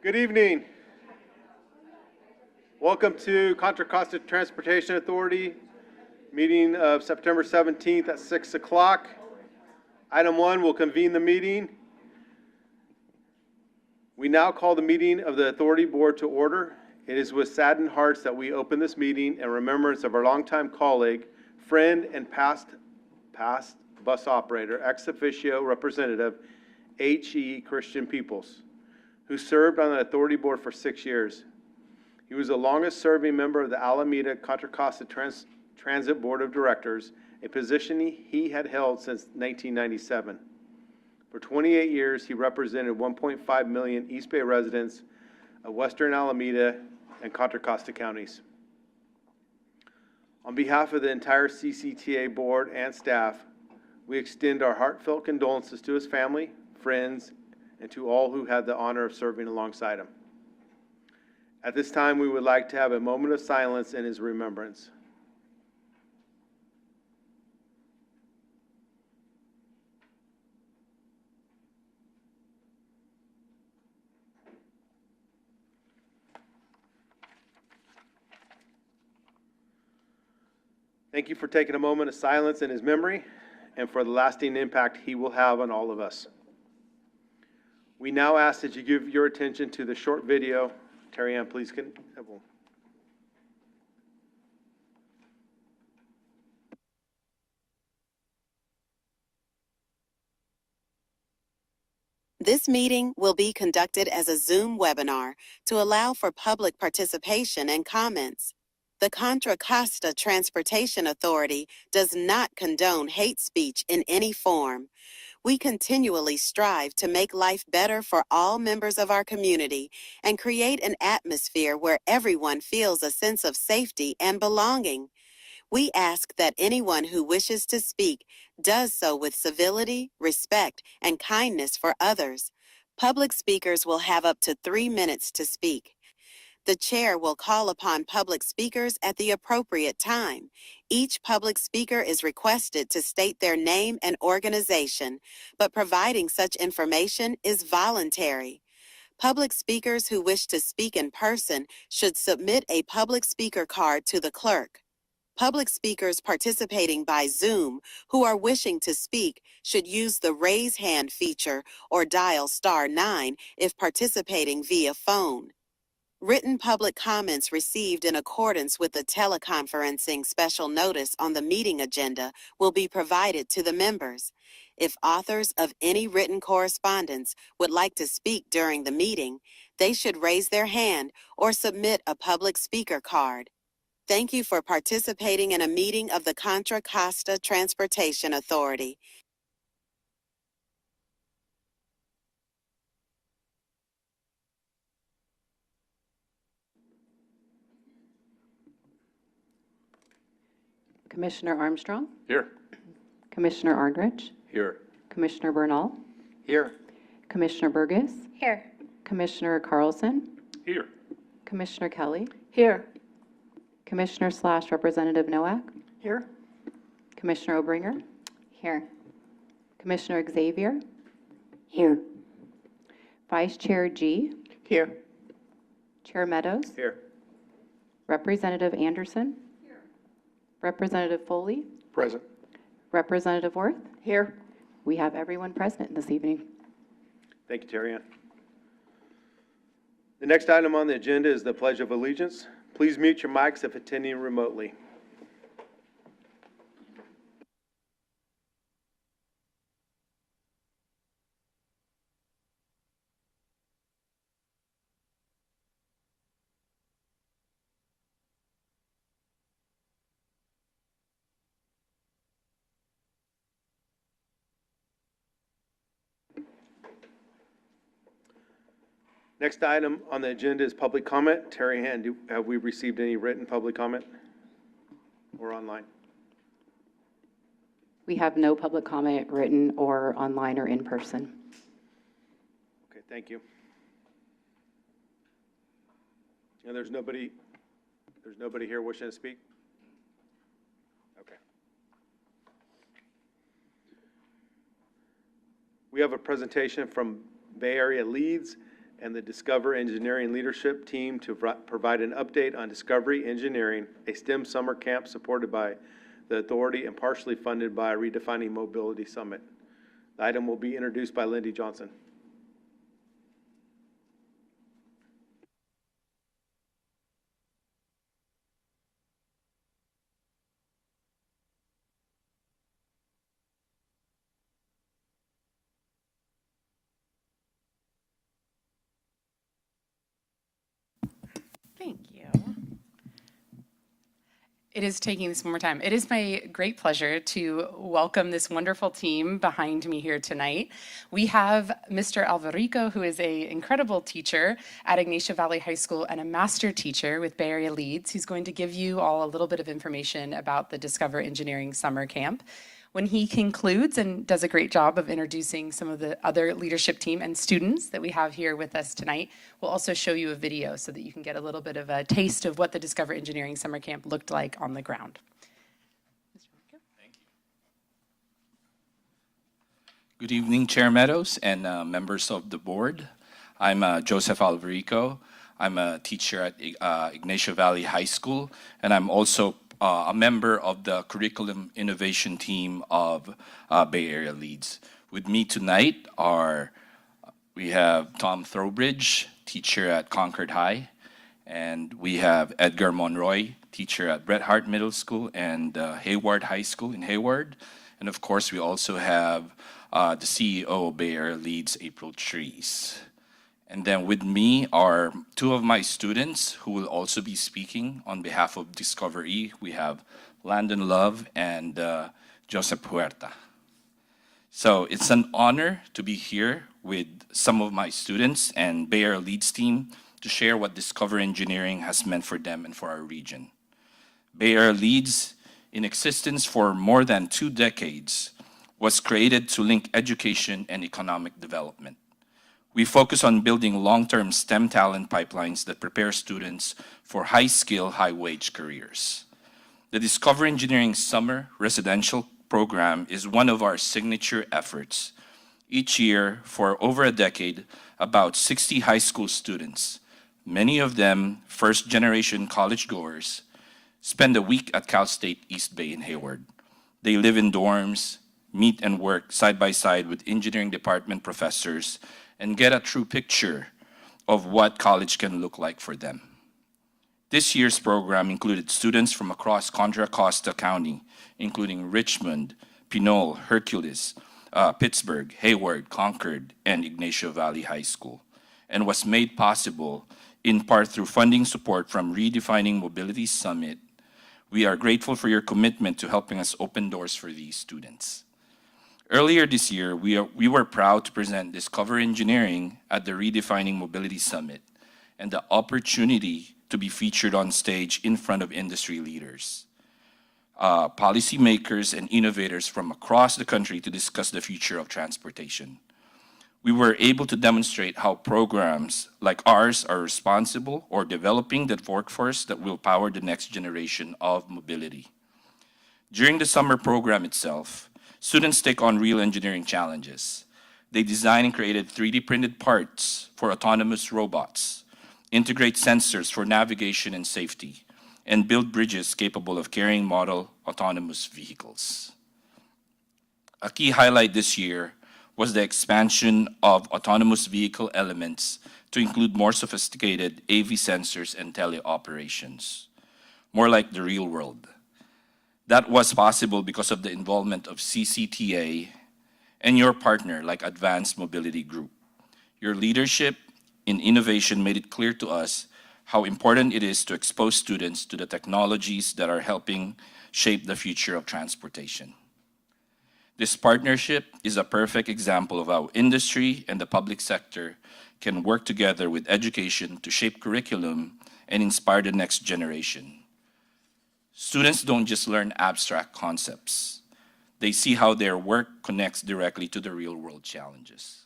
Good evening. Welcome to Contra Costa Transportation Authority meeting of September 17th at 6 o'clock. Item 1 will convene the meeting. We now call the meeting of the Authority Board to order. It is with saddened hearts that we open this meeting in remembrance of our longtime colleague, friend, and past bus operator, ex officio representative H.E. Christian Peoples, who served on the Authority Board for 6 years. He was the longest serving member of the Alameda Contra Costa Transit Board of Directors, a position he had held since 1997. For 28 years, he represented 1.5 million East Bay residents of Western Alameda and Contra Costa counties. On behalf of the entire CCTA board and staff, we extend our heartfelt condolences to his family, friends, and to all who had the honor of serving alongside him. At this time, we would like to have a moment of silence in his remembrance. Thank you for taking a moment of silence in his memory and for the lasting impact he will have on all of us. We now ask that you give your attention to the short video. Terry Ann, please. This meeting will be conducted as a Zoom webinar to allow for public participation and comments. The Contra Costa Transportation Authority does not condone hate speech in any form. We continually strive to make life better for all members of our community and create an atmosphere where everyone feels a sense of safety and belonging. We ask that anyone who wishes to speak does so with civility, respect, and kindness for others. Public speakers will have up to 3 minutes to speak. The chair will call upon public speakers at the appropriate time. Each public speaker is requested to state their name and organization, but providing such information is voluntary. Public speakers who wish to speak in person should submit a public speaker card to the clerk. Public speakers participating by Zoom who are wishing to speak should use the raise hand feature or dial *9 if participating via phone. Written public comments received in accordance with the teleconferencing special notice on the meeting agenda will be provided to the members. If authors of any written correspondence would like to speak during the meeting, they should raise their hand or submit a public speaker card. Thank you for participating in a meeting of the Contra Costa Transportation Authority. Commissioner Armstrong? Here. Commissioner Arnrich? Here. Commissioner Bernal? Here. Commissioner Burgess? Here. Commissioner Carlson? Here. Commissioner Kelly? Here. Commissioner / Representative Nowak? Here. Commissioner Obringer? Here. Commissioner Xavier? Here. Vice Chair G? Here. Chair Meadows? Here. Representative Anderson? Here. Representative Foley? Present. Representative Worth? Here. We have everyone present this evening. Thank you, Terry Ann. The next item on the agenda is the Pledge of Allegiance. Please mute your mics if attending remotely. Next item on the agenda is public comment. Terry Ann, have we received any written public comment or online? We have no public comment written or online or in person. Okay, thank you. And there's nobody here wishing to speak? Okay. We have a presentation from Bay Area Leads and the Discover Engineering Leadership Team to provide an update on Discovery Engineering, a STEM summer camp supported by the authority and partially funded by Redefining Mobility Summit. The item will be introduced by Lindy Johnson. Thank you. It is taking this one more time. It is my great pleasure to welcome this wonderful team behind me here tonight. We have Mr. Alvarico, who is an incredible teacher at Ignacio Valley High School and a master teacher with Bay Area Leads. He's going to give you all a little bit of information about the Discover Engineering Summer Camp. When he concludes and does a great job of introducing some of the other leadership team and students that we have here with us tonight, we'll also show you a video so that you can get a little bit of a taste of what the Discover Engineering Summer Camp looked like on the ground. Thank you. Good evening, Chair Meadows and members of the board. I'm Joseph Alvarico. I'm a teacher at Ignacio Valley High School, and I'm also a member of the curriculum innovation team of Bay Area Leads. With me tonight we have Tom Throwbridge, teacher at Concord High, and we have Edgar Monroy, teacher at Bret Harte Middle School and Hayward High School in Hayward. And of course, we also have the CEO of Bay Area Leads, April Trees. And then with me are two of my students who will also be speaking on behalf of Discover E. We have Landon Love and Joseph Huerta. So it's an honor to be here with some of my students and Bay Area Leads team to share what Discover Engineering has meant for them and for our region. Bay Area Leads, in existence for more than 2 decades, was created to link education and economic development. We focus on building long-term STEM talent pipelines that prepare students for high-skill, high-wage careers. The Discover Engineering Summer Residential Program is one of our signature efforts. Each year, for over a decade, about 60 high school students, many of them first-generation college-goers, spend a week at Cal State East Bay in Hayward. They live in dorms, meet and work side by side with engineering department professors, and get a true picture of what college can look like for them. This year's program included students from across Contra Costa County, including Richmond, Pinole, Hercules, Pittsburgh, Hayward, Concord, and Ignacio Valley High School, and was made possible in part through funding support from Redefining Mobility Summit. We are grateful for your commitment to helping us open doors for these students. Earlier this year, we were proud to present Discover Engineering at the Redefining Mobility Summit and the opportunity to be featured on stage in front of industry leaders, policymakers, and innovators from across the country to discuss the future of transportation. We were able to demonstrate how programs like ours are responsible or developing the workforce that will power the next generation of mobility. During the summer program itself, students take on real engineering challenges. They design and created 3D printed parts for autonomous robots, integrate sensors for navigation and safety, and build bridges capable of carrying model autonomous vehicles. A key highlight this year was the expansion of autonomous vehicle elements to include more sophisticated AV sensors and teleoperations, more like the real world. That was possible because of the involvement of CCTA and your partner like Advanced Mobility Group. Your leadership in innovation made it clear to us how important it is to expose students to the technologies that are helping shape the future of transportation. This partnership is a perfect example of how industry and the public sector can work together with education to shape curriculum and inspire the next generation. Students don't just learn abstract concepts. They see how their work connects directly to the real-world challenges.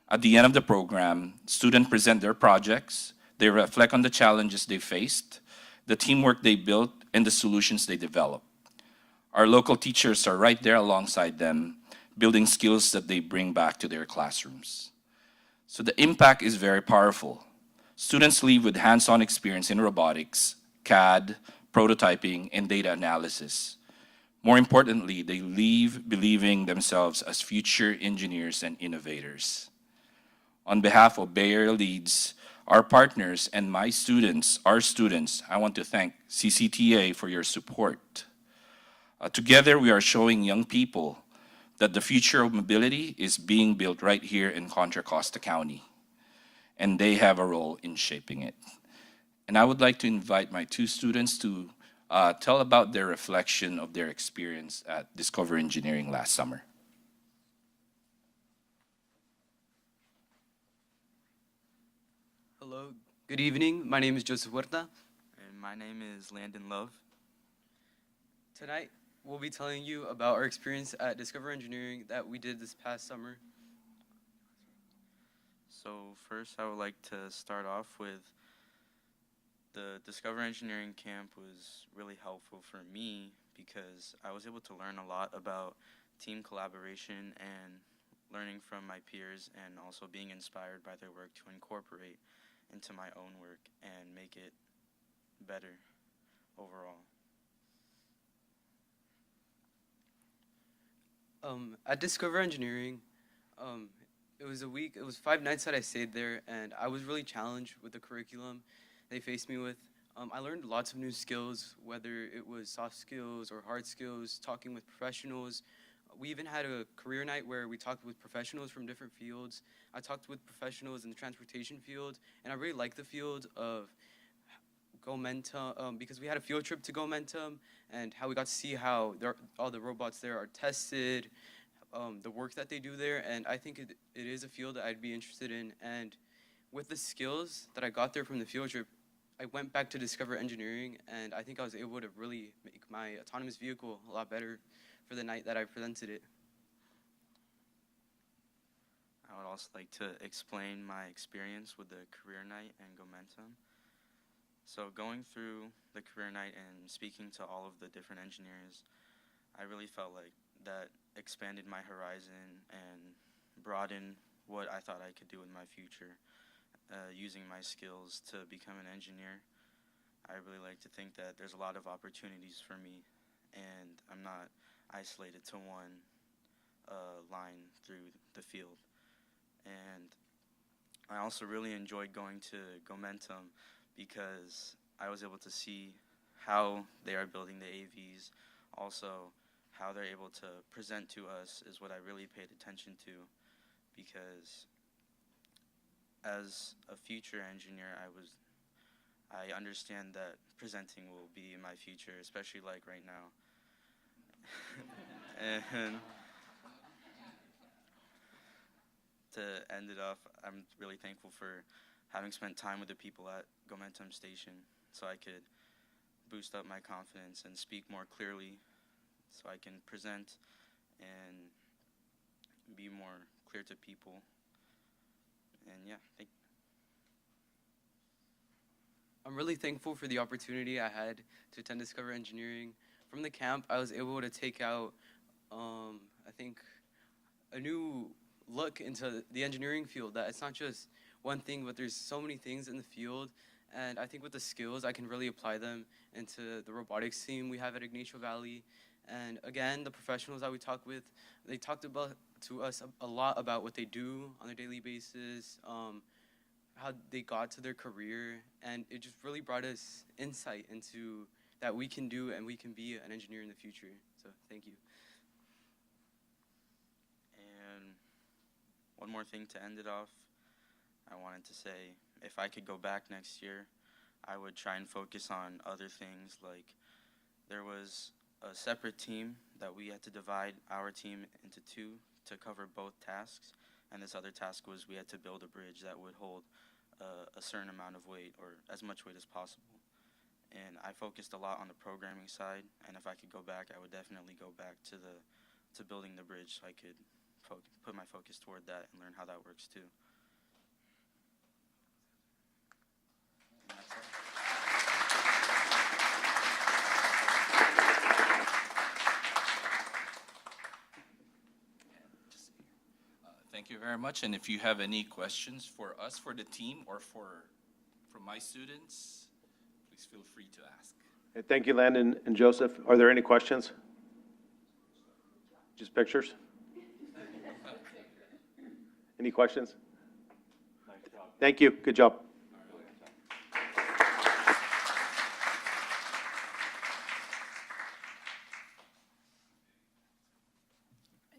At the end of the program, students present their projects, they reflect on the challenges they faced, the teamwork they built, and the solutions they developed. Our local teachers are right there alongside them, building skills that they bring back to their classrooms. So the impact is very powerful. Students leave with hands-on experience in robotics, CAD, prototyping, and data analysis. More importantly, they leave believing themselves as future engineers and innovators. On behalf of Bay Area Leads, our partners, and my students, our students, I want to thank CCTA for your support. Together, we are showing young people that the future of mobility is being built right here in Contra Costa County, and they have a role in shaping it. And I would like to invite my two students to tell about their reflection of their experience at Discover Engineering last summer. Hello, good evening. My name is Joseph Huerta. And my name is Landon Love. Tonight, we'll be telling you about our experience at Discover Engineering that we did this past summer. So first, I would like to start off with the Discover Engineering camp was really helpful for me because I was able to learn a lot about team collaboration and learning from my peers and also being inspired by their work to incorporate into my own work and make it better overall. At Discover Engineering, it was 5 nights that I stayed there, and I was really challenged with the curriculum they faced me with. I learned lots of new skills, whether it was soft skills or hard skills, talking with professionals. We even had a career night where we talked with professionals from different fields. I talked with professionals in the transportation field, and I really liked the field of Gomentum because we had a field trip to Gomentum and how we got to see how all the robots there are tested, the work that they do there, and I think it is a field that I'd be interested in. And with the skills that I got there from the field trip, I went back to Discover Engineering, and I think I was able to really make my autonomous vehicle a lot better for the night that I presented it. I would also like to explain my experience with the career night and Gomentum. So going through the career night and speaking to all of the different engineers, I really felt like that expanded my horizon and broadened what I thought I could do with my future, using my skills to become an engineer. I really like to think that there's a lot of opportunities for me, and I'm not isolated to one line through the field. And I also really enjoyed going to Gomentum because I was able to see how they are building the AVs. Also, how they're able to present to us is what I really paid attention to, because as a future engineer, I understand that presenting will be in my future, especially like right now. And to end it off, I'm really thankful for having spent time with the people at Gomentum Station so I could boost up my confidence and speak more clearly so I can present and be more clear to people. And yeah, I'm really thankful for the opportunity I had to attend Discover Engineering. From the camp, I was able to take out, I think, a new look into the engineering field, that it's not just one thing, but there's so many things in the field. And I think with the skills, I can really apply them into the robotics team we have at Ignacio Valley. And again, the professionals that we talked with, they talked to us a lot about what they do on a daily basis, how they got to their career, and it just really brought us insight into that we can do and we can be an engineer in the future. So thank you. And one more thing to end it off, I wanted to say if I could go back next year, I would try and focus on other things. Like, there was a separate team that we had to divide our team into two to cover both tasks, and this other task was we had to build a bridge that would hold a certain amount of weight, or as much weight as possible. And I focused a lot on the programming side, and if I could go back, I would definitely go back to building the bridge so I could put my focus toward that and learn how that works too. And that's all. Thank you very much. And if you have any questions for us, for the team, or for my students, please feel free to ask. Okay, thank you, Landon and Joseph. Are there any questions? Just pictures? Any questions? Thank you. Good job.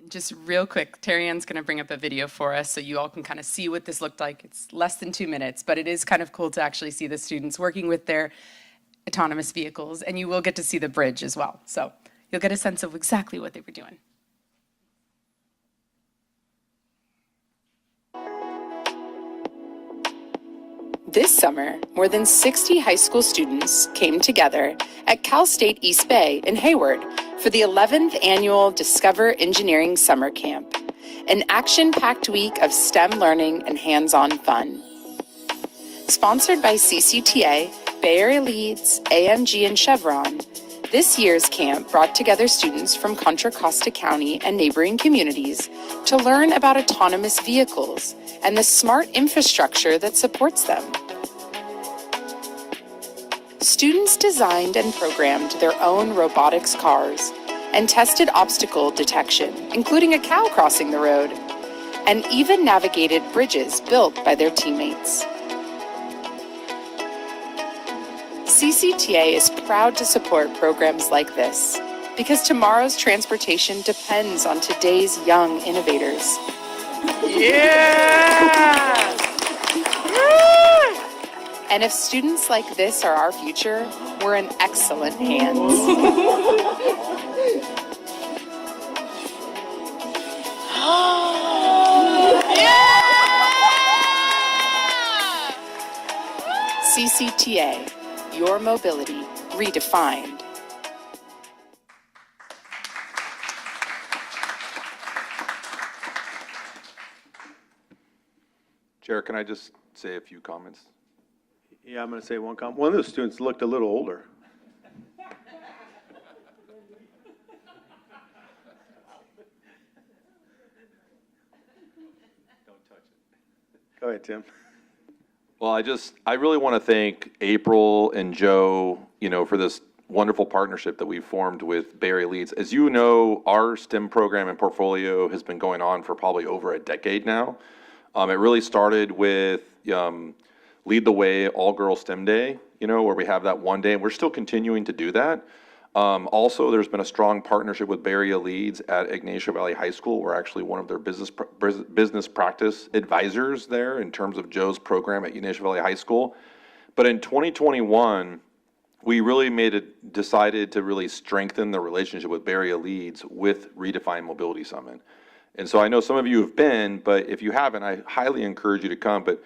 Just real quick, Terry Ann's going to bring up a video for us so you all can kind of see what this looked like. It's less than 2 minutes, but it is kind of cool to actually see the students working with their autonomous vehicles, and you will get to see the bridge as well. So you'll get a sense of exactly what they were doing. This summer, more than 60 high school students came together at Cal State East Bay in Hayward for the 11th annual Discover Engineering Summer Camp, an action-packed week of STEM learning and hands-on fun. Sponsored by CCTA, Bay Area Leads, AMG, and Chevron, this year's camp brought together students from Contra Costa County and neighboring communities to learn about autonomous vehicles and the smart infrastructure that supports them. Students designed and programmed their own robotics cars and tested obstacle detection, including a cow crossing the road, and even navigated bridges built by their teammates. CCTA is proud to support programs like this because tomorrow's transportation depends on today's young innovators. Yeah! And if students like this are our future, we're in excellent hands. CCTA, your mobility redefined. Chair, can I just say a few comments? Yeah, I'm going to say one comment. One of the students looked a little older. Go ahead, Tim. Well, I really want to thank April and Joe, for this wonderful partnership that we've formed with Bay Area Leads. As you know, our STEM program and portfolio has been going on for probably over a decade now. It really started with Lead the Way All-Girl STEM Day, where we have that one day, and we're still continuing to do that. Also, there's been a strong partnership with Bay Area Leads at Ignacio Valley High School. We're actually one of their business practice advisors there in terms of Joe's program at Ignacio Valley High School. But in 2021, we really decided to really strengthen the relationship with Bay Area Leads with Redefine Mobility Summit. And so I know some of you have been, but if you haven't, I highly encourage you to come. But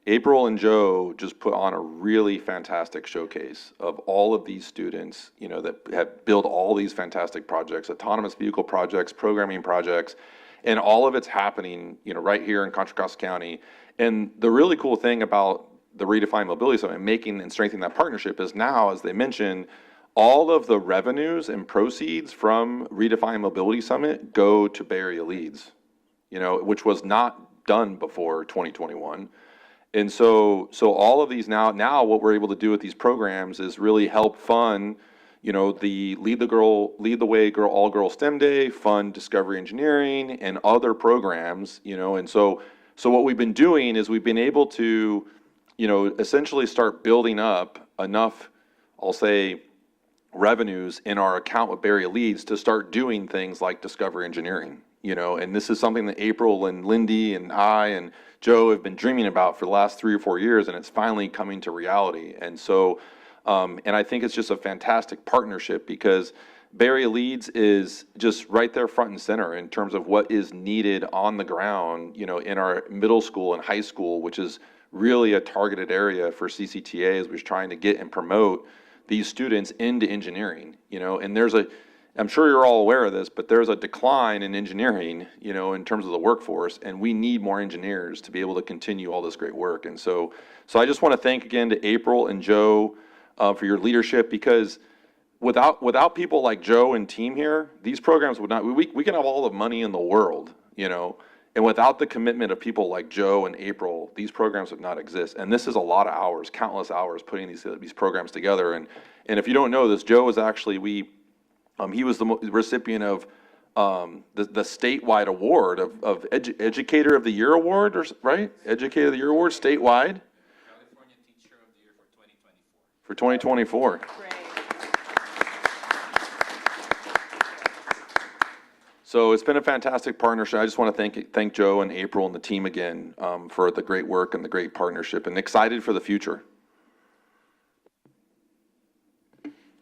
April and Joe just put on a really fantastic showcase of all of these students, that have built all these fantastic projects, autonomous vehicle projects, programming projects, and all of it's happening, right here in Contra Costa County. And the really cool thing about the Redefine Mobility Summit and making and strengthening that partnership is now, as they mentioned, all of the revenues and proceeds from Redefine Mobility Summit go to Bay Area Leads, which was not done before 2021. And so all of these now what we're able to do with these programs is really help fund, the Lead the Way All-Girl STEM Day, fund Discovery Engineering, and other programs, and so what we've been doing is we've been able to, essentially start building up enough, I'll say, revenues in our account with Bay Area Leads to start doing things like Discovery Engineering, and this is something that April and Lindy and I and Joe have been dreaming about for the last 3 or 4 years, and it's finally coming to reality. And so, and I think it's just a fantastic partnership because Bay Area Leads is just right there front and center in terms of what is needed on the ground, in our middle school and high school, which is really a targeted area for CCTA as we're trying to get and promote these students into engineering, and I'm sure you're all aware of this, but there's a decline in engineering, in terms of the workforce, and we need more engineers to be able to continue all this great work. And so I just want to thank again to April and Joe for your leadership, because without people like Joe and team here, these programs would not, we can have all the money in the world, And without the commitment of people like Joe and April, these programs would not exist. And this is a lot of hours, countless hours, putting these programs together. And if you don't know this, Joe was actually, he was the recipient of the statewide award of Educator of the Year award, right? Educator of the Year award statewide. California Teacher of the Year for 2024. For 2024. So it's been a fantastic partnership. I just want to thank Joe and April and the team again for the great work and the great partnership, and excited for the future.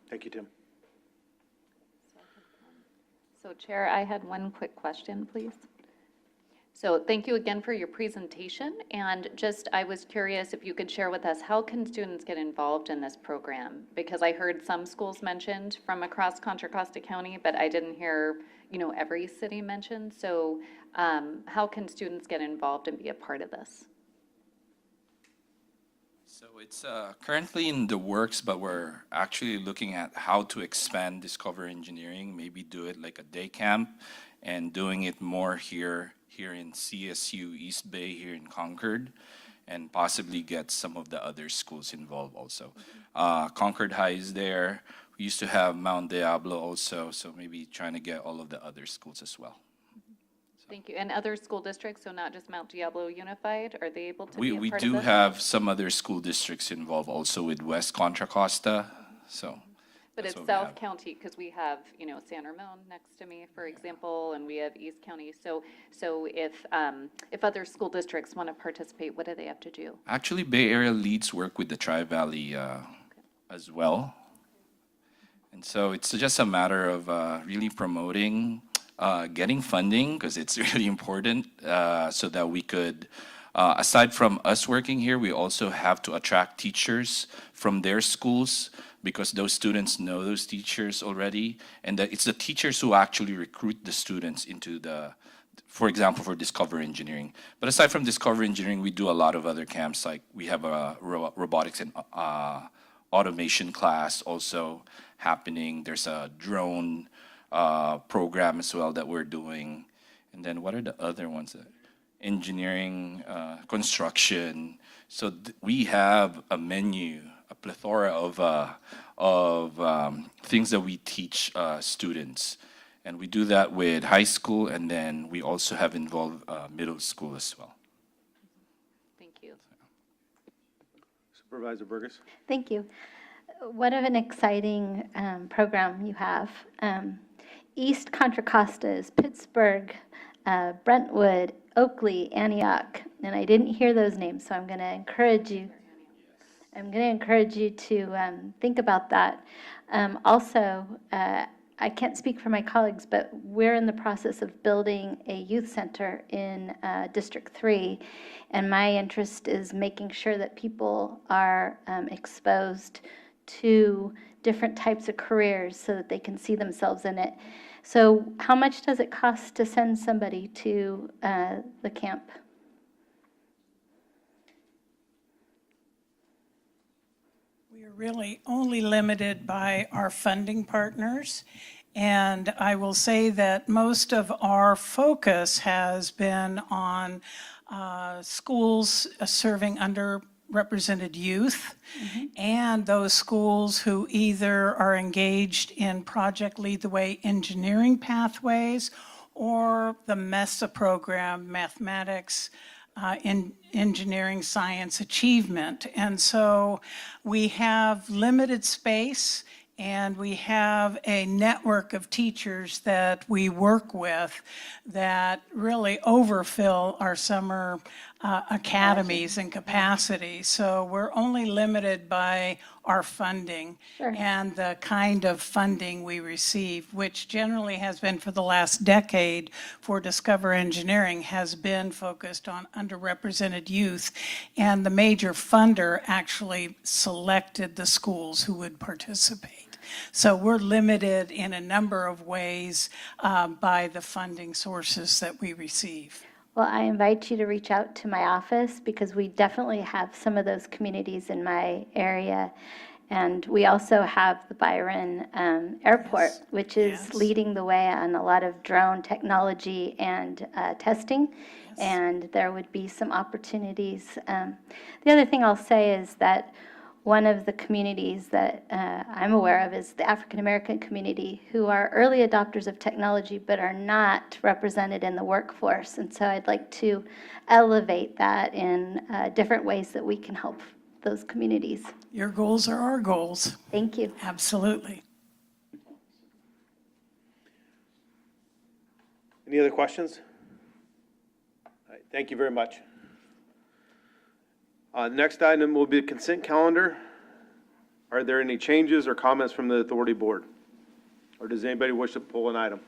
Thank you, Tim. So Chair, I had one quick question, please. So thank you again for your presentation, and just, I was curious if you could share with us, how can students get involved in this program? Because I heard some schools mentioned from across Contra Costa County, but I didn't hear, every city mentioned. So how can students get involved and be a part of this? So it's currently in the works, but we're actually looking at how to expand Discover Engineering, maybe do it like a day camp and doing it more here in CSU East Bay here in Concord, and possibly get some of the other schools involved also. Concord High is there. We used to have Mount Diablo also, so maybe trying to get all of the other schools as well. Thank you. And other school districts, so not just Mount Diablo Unified, are they able to be a We part do of this? have some other school districts involved also with West Contra Costa, so. But that's it's what we South have. County, because we have, San Ramon next to me, for example, and we have East County. So if other school districts want to participate, what do they have to do? Actually, Bay Area Leads work with the Tri-Valley as well. And so it's just a matter of really promoting, getting funding, because it's really important, so that we could, aside from us working here, we also have to attract teachers from their schools, because those students know those teachers already. And that it's the teachers who actually recruit the students into for example, for Discover Engineering. But aside from Discover Engineering, we do a lot of other camps, like we have a robotics and automation class also happening. There's a drone program as well that we're doing. And then what are the other ones? Engineering, construction. So we have a menu, a plethora of things that we teach students. And we do that with high school, and then we also have involved middle school as well. Thank you. Supervisor Burgess. Thank you. What an exciting program you have. East Contra Costa is Pittsburgh, Brentwood, Oakley, Antioch, and I didn't hear those names, so I'm going to encourage you. To think about that. Also, I can't speak for my colleagues, but we're in the process of building a youth center in District 3, and my interest is making sure that people are exposed to different types of careers so that they can see themselves in it. So how much does it cost to send somebody to the camp? We are really only limited by our funding partners. And I will say that most of our focus has been on schools serving underrepresented youth, and those schools who either are engaged in Project Lead the Way engineering pathways or the MESA program, mathematics, in engineering science achievement. And so we have limited space, and we have a network of teachers that we work with that really overfill our summer academies and capacity. So we're only limited by our funding and the kind of funding we receive, which generally has been for the last decade for Discover Engineering, has been focused on underrepresented youth. And the major funder actually selected the schools who would participate. So we're limited in a number of ways by the funding sources that we receive. Well, I invite you to reach out to my office, because we definitely have some of those communities in my area. And we also have the Byron Airport, which is leading the way on a lot of drone technology and testing. and there would be some opportunities. The other thing I'll say is that one of the communities that I'm aware of is the African American community, who are early adopters of technology but are not represented in the workforce. And so I'd like to elevate that in different ways that we can help those communities. Your goals are our goals. Thank you. Absolutely. Any other questions? All right, thank you very much. Next item will be the consent calendar. Are there any changes or comments from the authority board? Or does anybody wish to pull an item?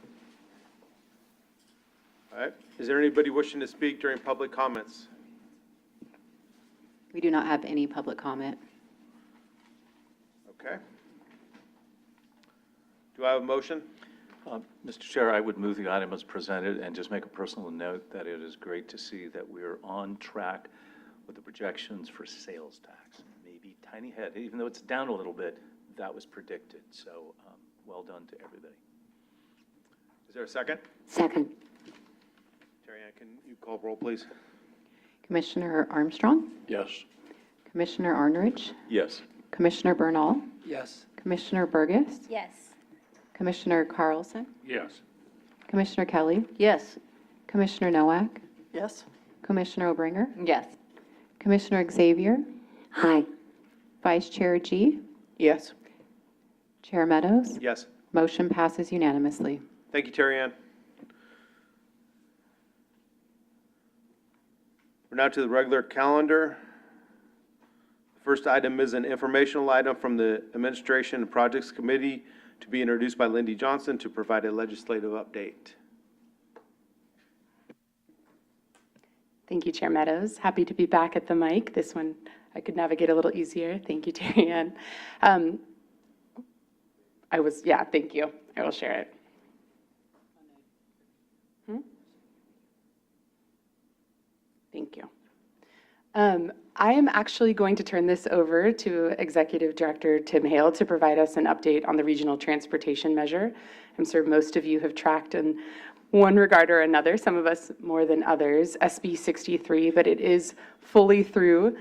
All right, is there anybody wishing to speak during public comments? We do not have any public comment. Okay. Do I have a motion? Mr. Chair, I would move the item as presented and just make a personal note that it is great to see that we are on track with the projections for sales tax. Maybe tiny head, even though it's down a little bit, that was predicted. So well done to everybody. Is there a second? Second. Terry Ann, can you call roll, please? Commissioner Armstrong, Yes. Commissioner Arnridge, Yes. Commissioner Bernal, Yes. Commissioner Burgess, Yes. Commissioner Carlson, Yes. Commissioner Kelly, Yes. Commissioner Nowak, Yes. Commissioner Obringer, Yes. Commissioner Xavier, Hi. Vice Chair G, Yes. Chair Meadows. Yes. Motion passes unanimously. Thank you, Terry Ann. We're now to the regular calendar. The first item is an informational item from the Administration and Projects Committee to be introduced by Lindy Johnson to provide a legislative update. Thank you, Chair Meadows. Happy to be back at the mic. This one I could navigate a little easier. Thank you, Terry Ann. Thank you. I will share it. Thank you. I am actually going to turn this over to Executive Director Tim Hale to provide us an update on the regional transportation measure. I'm sure most of you have tracked in one regard or another, some of us more than others, SB 63, but it is fully through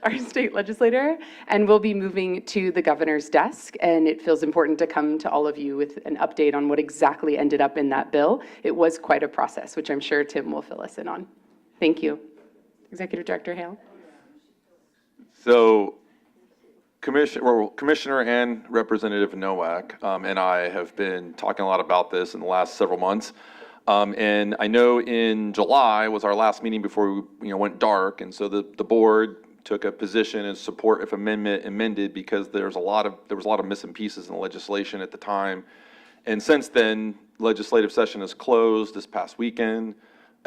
our state legislator and will be moving to the governor's desk. And it feels important to come to all of you with an update on what exactly ended up in that bill. It was quite a process, which I'm sure Tim will fill us in on. Thank you. Executive Director Hale. So Commissioner and Representative Nowak and I have been talking a lot about this in the last several months. And I know in July was our last meeting before we went dark. And so the board took a position in support if amended because there was a lot of missing pieces in the legislation at the time. And since then, legislative session is closed this past weekend.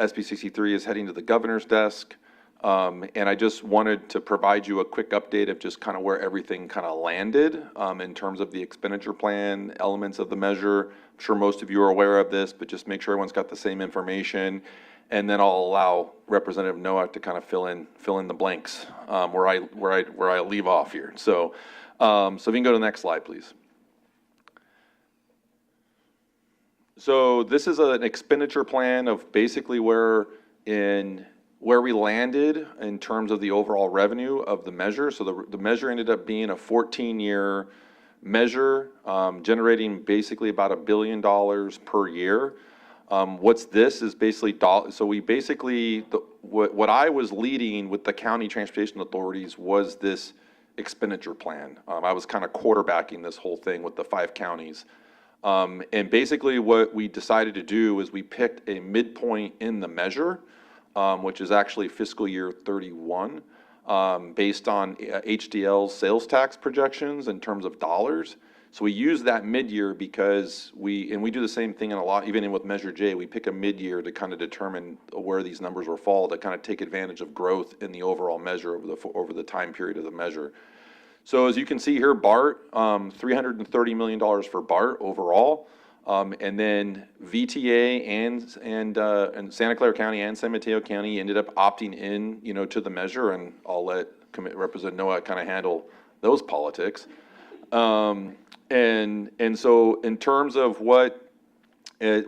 SB 63 is heading to the governor's desk. And I just wanted to provide you a quick update of just kind of where everything kind of landed in terms of the expenditure plan, elements of the measure. I'm sure most of you are aware of this, but just make sure everyone's got the same information. And then I'll allow Representative Nowak to kind of fill in the blanks where I leave off here. So if you can go to the next slide, please. So this is an expenditure plan of basically where we landed in terms of the overall revenue of the measure. So the measure ended up being a 14-year measure, generating basically about $1 billion per year. What's this is basically, so we basically, what I was leading with the county transportation authorities was this expenditure plan. I was kind of quarterbacking this whole thing with the 5 counties. And basically what we decided to do is we picked a midpoint in the measure, which is actually fiscal year 31, based on HDL's sales tax projections in terms of dollars. So we use that mid-year because we do the same thing in a lot, even with Measure J, we pick a mid-year to kind of determine where these numbers will fall to kind of take advantage of growth in the overall measure over the time period of the measure. So as you can see here, BART, $330 million for BART overall. And then VTA and Santa Clara County and San Mateo County ended up opting in, to the measure, and I'll let Representative Nowak kind of handle those politics. And so in terms of what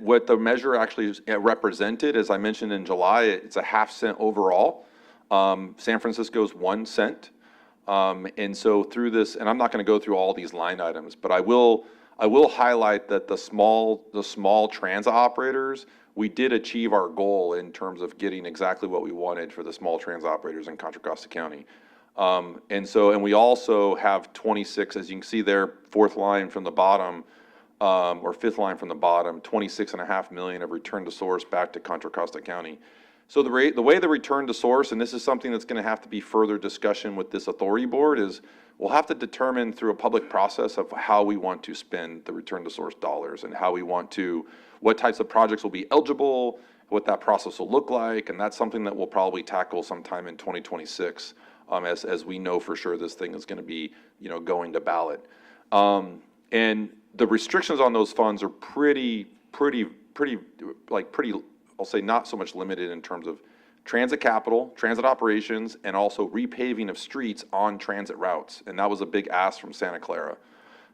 What the measure actually represented, as I mentioned in July, it's a half cent overall. San Francisco's 1 cent. And so through this, and I'm not going to go through all these line items, but I will highlight that the small transit operators, we did achieve our goal in terms of getting exactly what we wanted for the small transit operators in Contra Costa County. And we also have 26, as you can see there, fourth line from the bottom, or fifth line from the bottom, 26.5 million of return to source back to Contra Costa County. So the way the return to source, and this is something that's going to have to be further discussion with this authority board, is we'll have to determine through a public process of how we want to spend the return to source dollars and how we want to, what types of projects will be eligible, what that process will look like, and that's something that we'll probably tackle sometime in 2026, as we know for sure this thing is going to be, going to ballot. And the restrictions on those funds are pretty, I'll say not so much limited in terms of transit capital, transit operations, and also repaving of streets on transit routes. And that was a big ask from Santa Clara.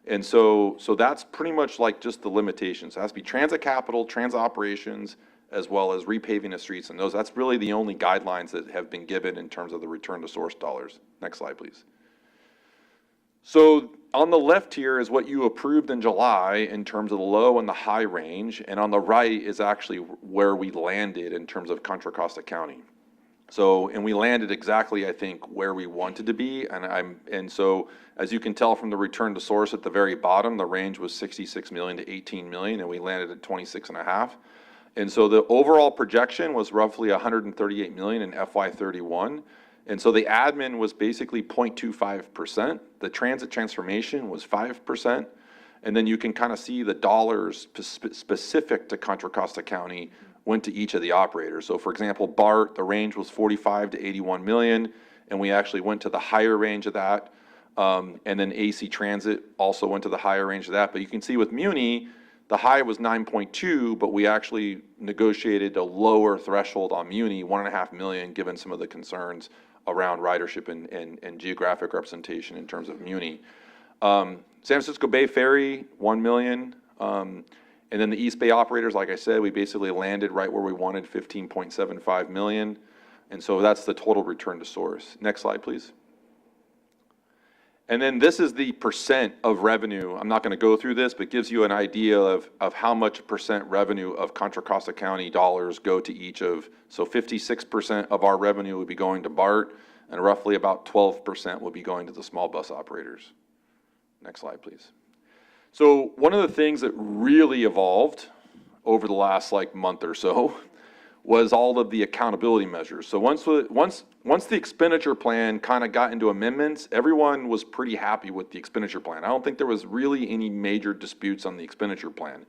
And so that's pretty much like just the limitations. It has to be transit capital, transit operations, as well as repaving of streets. And that's really the only guidelines that have been given in terms of the return to source dollars. Next slide, please. So on the left here is what you approved in July in terms of the low and the high range, and on the right is actually where we landed in terms of Contra Costa County. And we landed exactly, I think, where we wanted to be, and so as you can tell from the return to source at the very bottom, the range was 66 million to 18 million, and we landed at 26.5. And so the overall projection was roughly 138 million in FY31. And so the admin was basically 0.25%. The transit transformation was 5%. And then you can kind of see the dollars specific to Contra Costa County went to each of the operators. So for example, BART, the range was 45 to 81 million, and we actually went to the higher range of that. And then AC Transit also went to the higher range of that. But you can see with Muni, the high was 9.2, but we actually negotiated a lower threshold on Muni, 1.5 million, given some of the concerns around ridership and geographic representation in terms of Muni. San Francisco Bay Ferry, 1 million. And then the East Bay operators, like I said, we basically landed right where we wanted, 15.75 million. And so that's the total return to source. Next slide, please. And then this is the percent of revenue. I'm not going to go through this, but gives you an idea of how much percent revenue of Contra Costa County dollars go to each of. So 56% of our revenue would be going to BART, and roughly about 12% will be going to the small bus operators. Next slide, please. So one of the things that really evolved over the last month or so was all of the accountability measures. So once the expenditure plan kind of got into amendments, everyone was pretty happy with the expenditure plan. I don't think there was really any major disputes on the expenditure plan.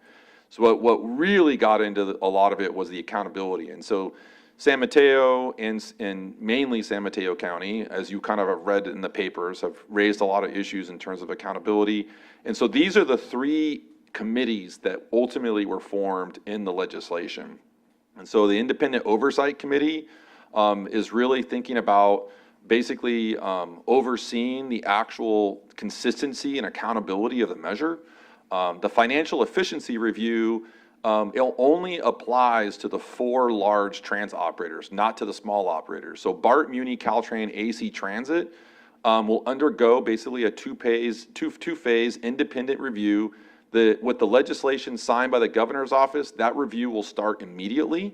So what really got into a lot of it was the accountability. And so San Mateo and mainly San Mateo County, as you kind of have read in the papers, have raised a lot of issues in terms of accountability. And so these are the three committees that ultimately were formed in the legislation. And so the Independent Oversight Committee is really thinking about basically overseeing the actual consistency and accountability of the measure. The Financial Efficiency Review, it only applies to the 4 large transit operators, not to the small operators. So BART, Muni, Caltrain, AC Transit will undergo basically a two-phase independent review. With the legislation signed by the governor's office, that review will start immediately.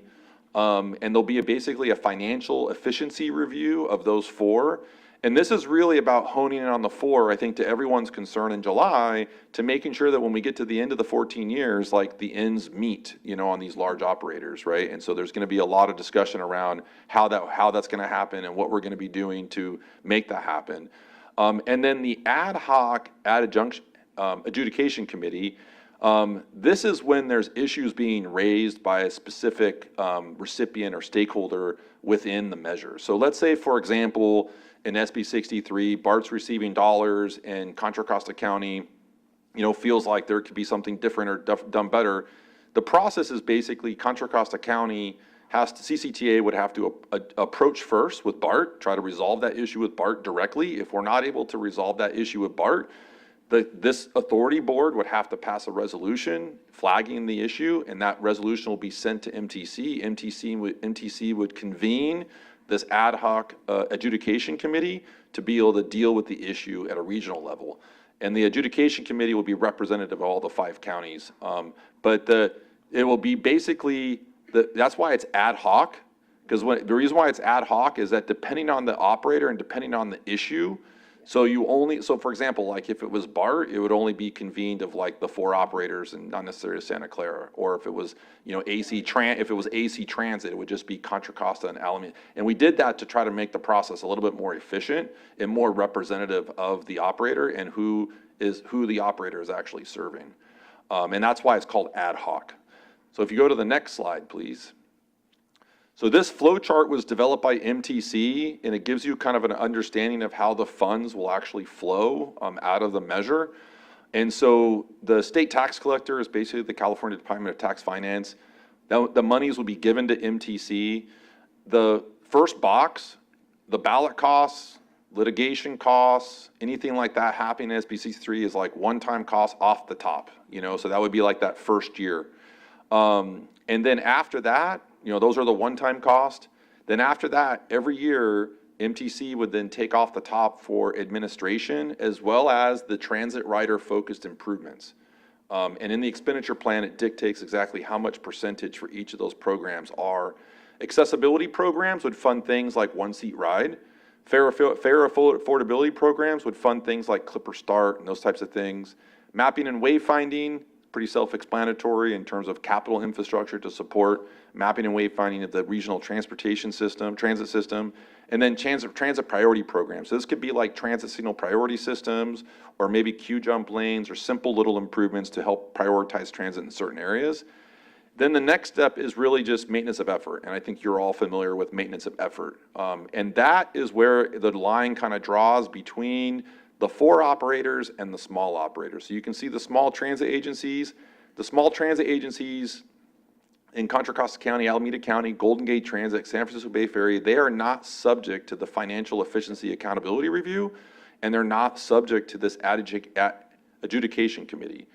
And there'll be basically a financial efficiency review of those 4. And this is really about honing in on the 4, I think, to everyone's concern in July, to making sure that when we get to the end of the 14 years, the ends meet, on these large operators, right? And so there's going to be a lot of discussion around how that's going to happen and what we're going to be doing to make that happen. And then the ad hoc adjudication committee, this is when there's issues being raised by a specific recipient or stakeholder within the measure. So let's say, for example, in SB 63, BART's receiving dollars and Contra Costa County, feels like there could be something different or done better. The process is basically Contra Costa County CCTA would have to approach first with BART, try to resolve that issue with BART directly. If we're not able to resolve that issue with BART, This authority board would have to pass a resolution flagging the issue, and that resolution will be sent to MTC. MTC would convene this ad hoc adjudication committee to be able to deal with the issue at a regional level. And the adjudication committee will be representative of all the 5 counties. But it will be basically, that's why it's ad hoc, because the reason why it's ad hoc is that depending on the operator and depending on the issue, so for example, like if it was BART, it would only be convened of like the 4 operators and not necessarily Santa Clara. Or if it was, if it was AC Transit, it would just be Contra Costa and Alameda. And we did that to try to make the process a little bit more efficient and more representative of the operator and who the operator is actually serving. And that's why it's called ad hoc. So if you go to the next slide, please. So this flow chart was developed by MTC, and it gives you kind of an understanding of how the funds will actually flow out of the measure. And so the state tax collector is basically the California Department of Tax Finance. The monies will be given to MTC. The first box, the ballot costs, litigation costs, anything like that happening in SB63 is like one-time costs off the top, so that would be like that first year. And then after that, those are the one-time cost. Then after that, every year, MTC would then take off the top for administration as well as the transit rider focused improvements. And in the expenditure plan, it dictates exactly how much percentage for each of those programs are. Accessibility programs would fund things like one-seat ride. Fair affordability programs would fund things like Clipper Start and those types of things. Mapping and wayfinding, pretty self-explanatory in terms of capital infrastructure to support mapping and wayfinding of the regional transit system, and then transit priority programs. So this could be like transit signal priority systems, or maybe queue jump lanes, or simple little improvements to help prioritize transit in certain areas. Then the next step is really just maintenance of effort, and I think you're all familiar with maintenance of effort. And that is where the line kind of draws between the 4 operators and the small operators. So you can see the small transit agencies. The small transit agencies in Contra Costa County, Alameda County, Golden Gate Transit, San Francisco Bay Ferry, they are not subject to the Financial Efficiency Accountability Review, and they're not subject to this adjudication committee.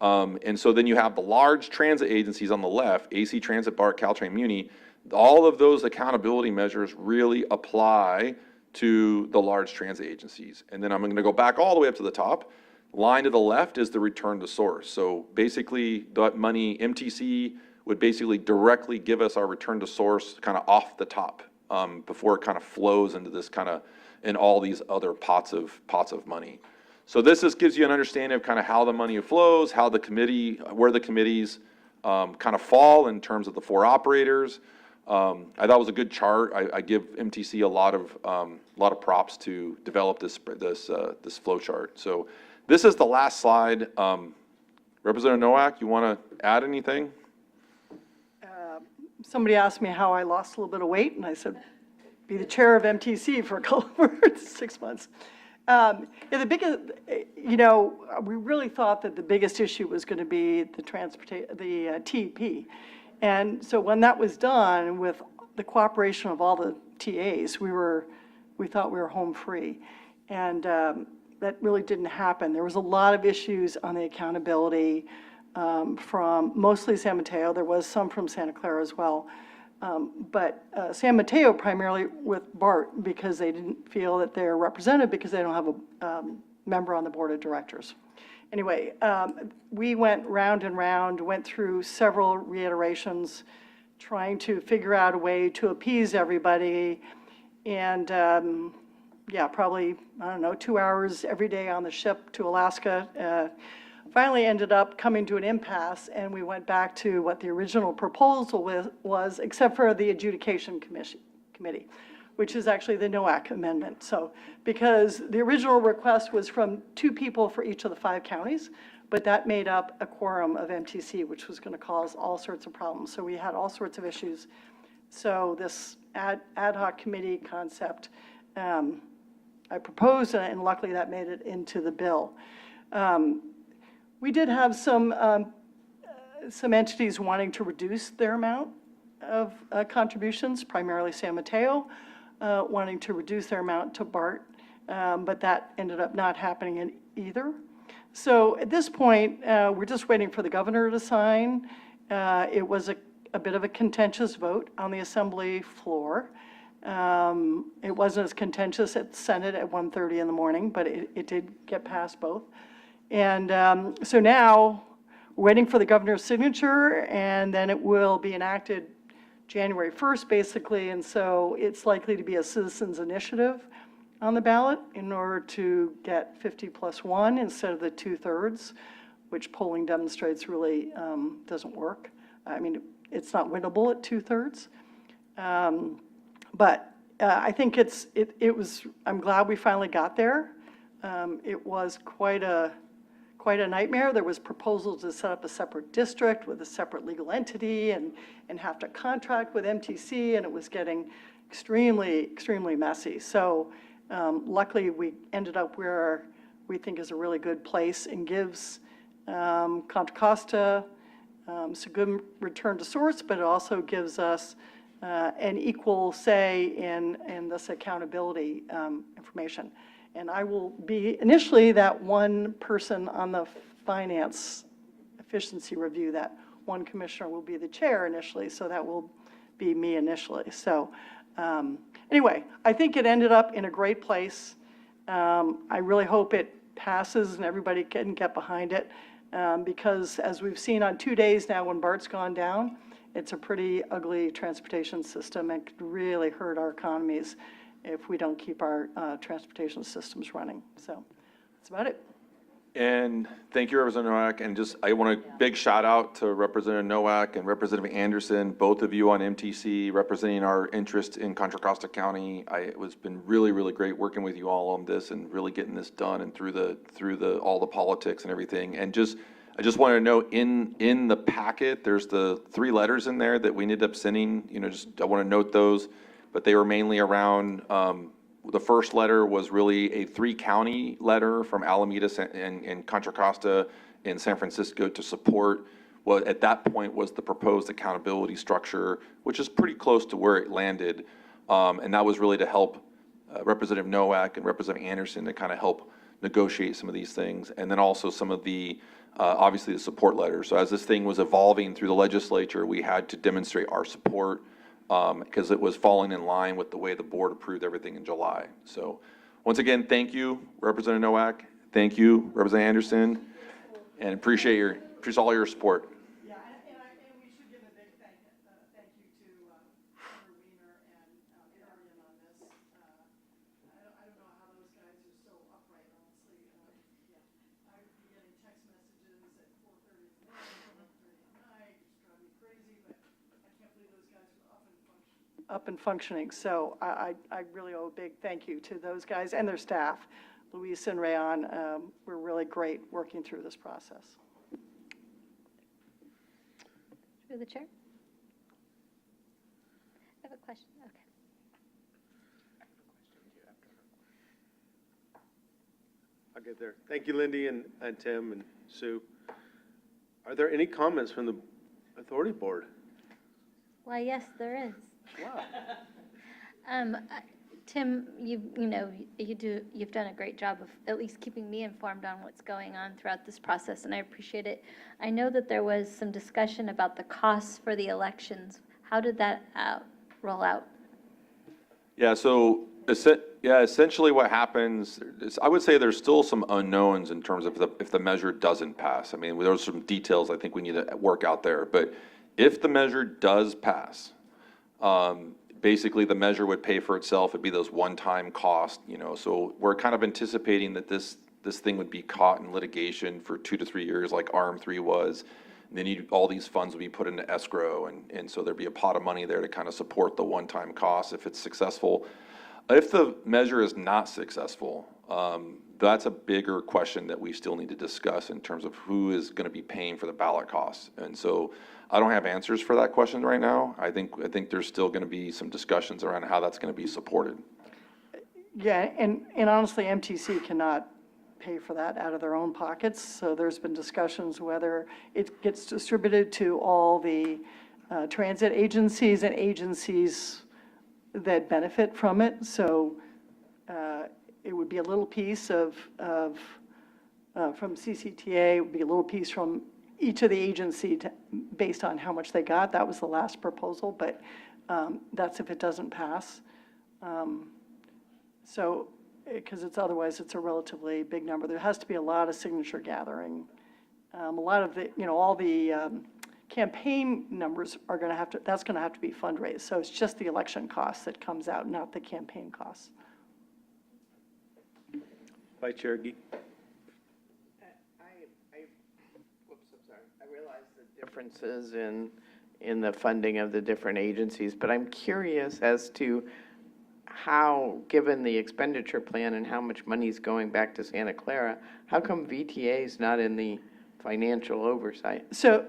And so then you have the large transit agencies on the left, AC Transit, BART, Caltrain, Muni. All of those accountability measures really apply to the large transit agencies. And then I'm going to go back all the way up to the top. Line to the left is the return to source. So basically that money, MTC would basically directly give us our return to source kind of off the top before it kind of flows into this kind of, in all these other pots of money. So this just gives you an understanding of kind of how the money flows, how the committee, where the committees kind of fall in terms of the 4 operators. I thought it was a good chart. I give MTC a lot of props to develop this flow chart. So this is the last slide. Representative Nowak, you want to add anything? Somebody asked me how I lost a little bit of weight, and I said, be the chair of MTC for a couple of 6 months. The biggest, we really thought that the biggest issue was going to be the TEP. And so when that was done with the cooperation of all the TAs, we thought we were home free. And that really didn't happen. There was a lot of issues on the accountability from mostly San Mateo. There was some from Santa Clara as well. But San Mateo primarily with BART, because they didn't feel that they're represented because they don't have a member on the board of directors. Anyway, we went round and round, went through several reiterations, trying to figure out a way to appease everybody. And yeah, probably, 2 hours every day on the ship to Alaska. Finally ended up coming to an impasse, and we went back to what the original proposal was, except for the adjudication committee, which is actually the NOAC amendment. So, because the original request was from 2 people for each of the 5 counties, but that made up a quorum of MTC, which was going to cause all sorts of problems. So we had all sorts of issues. So this ad hoc committee concept, I proposed, and luckily that made it into the bill. We did have some entities wanting to reduce their amount of contributions, primarily San Mateo, wanting to reduce their amount to BART, but that ended up not happening either. So at this point, we're just waiting for the governor to sign. It was a bit of a contentious vote on the assembly floor. It wasn't as contentious at the Senate at 1:30 in the morning, but it did get past both. And so now, we're waiting for the governor's signature, and then it will be enacted January 1st, basically, and so it's likely to be a citizens' initiative on the ballot in order to get 50+1 instead of the 2/3, which polling demonstrates really doesn't work. I mean, it's not winnable at 2/3. But I think it was, I'm glad we finally got there. It was quite a nightmare. There was proposals to set up a separate district with a separate legal entity and have to contract with MTC, and it was getting extremely messy. So luckily, we ended up where we think is a really good place and gives Contra Costa some good return to source, but it also gives us an equal say in this accountability information. And I will be initially that one person on the finance efficiency review. That one commissioner will be the chair initially, so that will be me initially. So anyway, I think it ended up in a great place. I really hope it passes and everybody can get behind it because as we've seen on 2 days now when BART's gone down, it's a pretty ugly transportation system and could really hurt our economies if we don't keep our transportation systems running. So that's about it. And thank you, Representative Nowak. And just, I want a big shout out to Representative Nowak and Representative Anderson, both of you on MTC, representing our interest in Contra Costa County. It's been really great working with you all on this and really getting this done and through all the politics and everything. And I just wanted to note in the packet, there's the 3 letters in there that we ended up sending. I want to note those, but they were mainly around. The first letter was really a 3-county letter from Alameda and Contra Costa and San Francisco to support what at that point was the proposed accountability structure, which is pretty close to where it landed. And that was really to help Representative Nowak and Representative Anderson to kind of help negotiate some of these things. And then also some of the, obviously the support letters. So as this thing was evolving through the legislature, we had to demonstrate our support because it was falling in line with the way the board approved everything in July. So once again, thank you, Representative Nowak. Thank you, Representative Anderson, and appreciate all your support. Yeah, and we should give a big thank you to Senator Wiener and Arian on this. I don't know how those guys are so upright, honestly. I would be getting text messages at 4:30 in the morning, 11:30 at night, just drive me crazy, but I can't believe those guys were up and functioning. So I really owe a big thank you to those guys and their staff. Luis and Rayon were really great working through this process. Through the chair? I have a question. Okay. I'll get there. Thank you, Lindy and Tim and Sue. Are there any comments from the authority board? Why, yes, there is. Wow. Tim, you've done a great job of at least keeping me informed on what's going on throughout this process, and I appreciate it. I know that there was some discussion about the costs for the elections. How did that roll out? Yeah, so essentially what happens is, I would say there's still some unknowns in terms of if the measure doesn't pass. I mean, there's some details I think we need to work out there, but if the measure does pass, basically the measure would pay for itself. It'd be those one-time costs, so we're kind of anticipating that this thing would be caught in litigation for 2 to 3 years like RM3 was. And then all these funds would be put into escrow, and so there'd be a pot of money there to kind of support the one-time costs if it's successful. If the measure is not successful, that's a bigger question that we still need to discuss in terms of who is going to be paying for the ballot costs. And so I don't have answers for that question right now. I think there's still going to be some discussions around how that's going to be supported. Yeah, and honestly, MTC cannot pay for that out of their own pockets. So there's been discussions whether it gets distributed to all the transit agencies and agencies that benefit from it. So it would be a little piece of from CCTA, would be a little piece from each of the agency based on how much they got. That was the last proposal, but that's if it doesn't pass. So, because otherwise it's a relatively big number. There has to be a lot of signature gathering. A lot of the, all the campaign numbers are going to have to, that's going to have to be fundraised. So it's just the election costs that comes out, not the campaign costs. Vice Chair Gee. I realize the differences in the funding of the different agencies, but I'm curious as to how, given the expenditure plan and how much money is going back to Santa Clara, how come VTA is not in the financial oversight? So,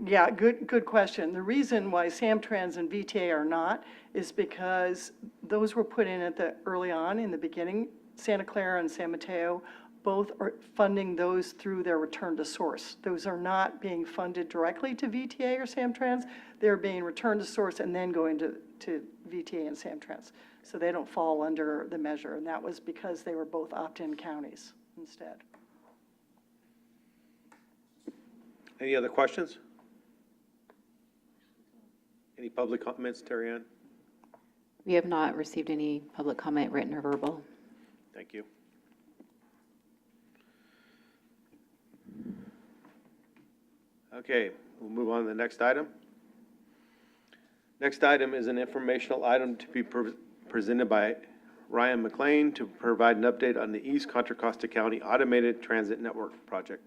yeah, good question. The reason why Samtrans and VTA are not is because those were put in early on in the beginning. Santa Clara and San Mateo both are funding those through their return to source. Those are not being funded directly to VTA or Samtrans. They're being returned to source and then going to VTA and Samtrans. So they don't fall under the measure, and that was because they were both opt-in counties instead. Any other questions? Any public comments, Terry Ann? We have not received any public comment, written or verbal. Thank you. Okay, we'll move on to the next item. Next item is an informational item to be presented by Ryan McLean to provide an update on the East Contra Costa County Automated Transit Network project.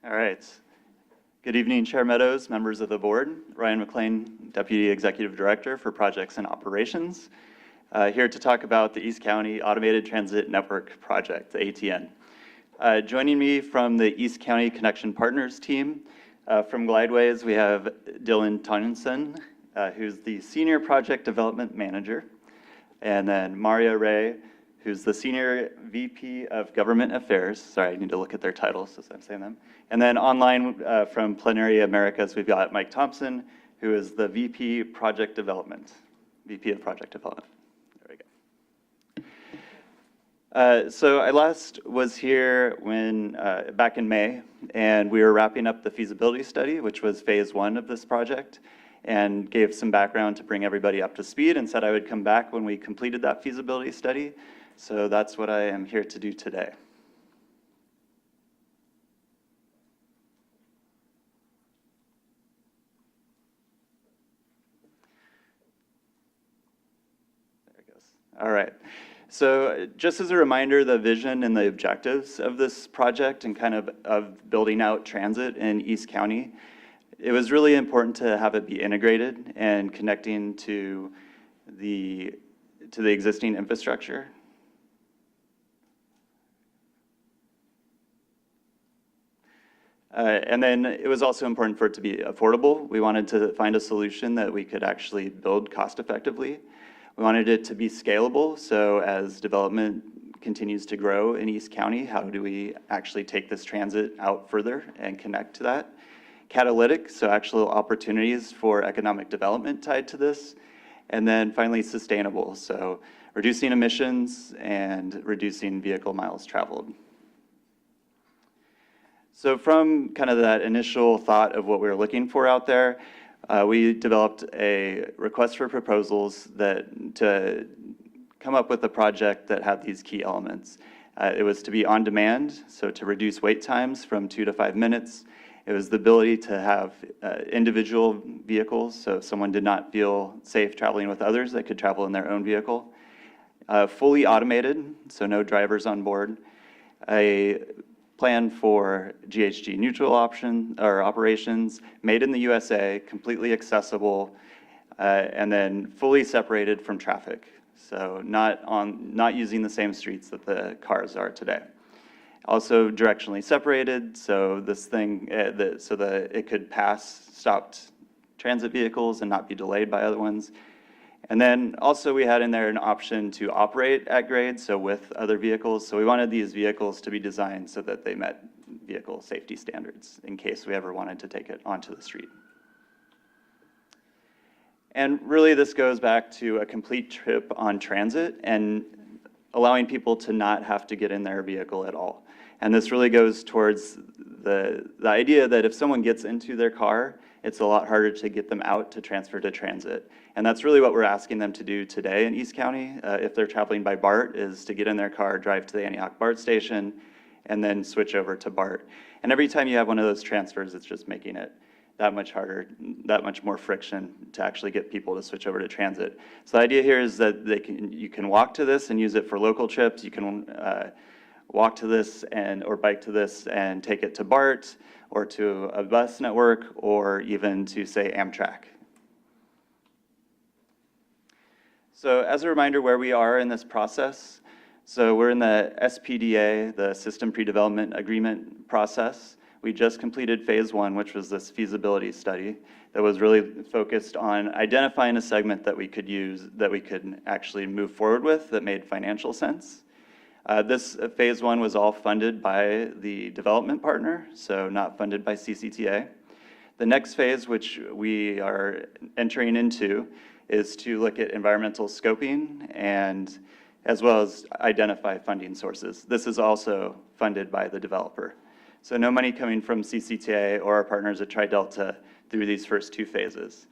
All right. Good evening, Chair Meadows, members of the board. Ryan McLean, Deputy Executive Director for Projects and Operations, here to talk about the East County Automated Transit Network Project, the ATN. Joining me from the East County Connection Partners team, from Glideways, we have Dylan Tomlinson, who's the Senior Project Development Manager, and then Maria Ray, who's the Senior VP of Government Affairs. Sorry, I need to look at their titles as I'm saying them. And then online from Plenary Americas, we've got Mike Thompson, who is the VP Project Development, VP of Project Development. There we go. So I last was here when back in May, and we were wrapping up the feasibility study, which was phase 1 of this project, and gave some background to bring everybody up to speed and said I would come back when we completed that feasibility study. So that's what I am here to do today. There it goes. All right. So just as a reminder, the vision and the objectives of this project and kind of building out transit in East County, it was really important to have it be integrated and connecting to the existing infrastructure. And then it was also important for it to be affordable. We wanted to find a solution that we could actually build cost effectively. We wanted it to be scalable, so as development continues to grow in East County, how do we actually take this transit out further and connect to that? Catalytic, so actual opportunities for economic development tied to this. And then finally, sustainable, so reducing emissions and reducing vehicle miles traveled. So from kind of that initial thought of what we were looking for out there, we developed a request for proposals to come up with a project that had these key elements. It was to be on demand, so to reduce wait times from 2 to 5 minutes. It was the ability to have individual vehicles, so if someone did not feel safe traveling with others, they could travel in their own vehicle. Fully automated, so no drivers on board. A plan for GHG neutral operations, made in the USA, completely accessible, and then fully separated from traffic. So not using the same streets that the cars are today. Also directionally separated, so this thing, so that it could pass stopped transit vehicles and not be delayed by other ones. And then also we had in there an option to operate at grade, so with other vehicles. So we wanted these vehicles to be designed so that they met vehicle safety standards in case we ever wanted to take it onto the street. And really, this goes back to a complete trip on transit and allowing people to not have to get in their vehicle at all. And this really goes towards the idea that if someone gets into their car, it's a lot harder to get them out to transfer to transit. And that's really what we're asking them to do today in East County, if they're traveling by BART, is to get in their car, drive to the Antioch BART station, and then switch over to BART. And every time you have one of those transfers, it's just making it that much harder, that much more friction to actually get people to switch over to transit. So the idea here is that you can walk to this and use it for local trips. You can walk to this or bike to this and take it to BART or to a bus network or even to, say, Amtrak. So as a reminder where we are in this process, so we're in the SPDA, the System Pre-Development Agreement process. We just completed phase 1, which was this feasibility study that was really focused on identifying a segment that we could use, that we could actually move forward with that made financial sense. This phase 1 was all funded by the development partner, so not funded by CCTA. The next phase, which we are entering into, is to look at environmental scoping and as well as identify funding sources. This is also funded by the developer. So no money coming from CCTA or our partners at TriDelta through these first 2 phases.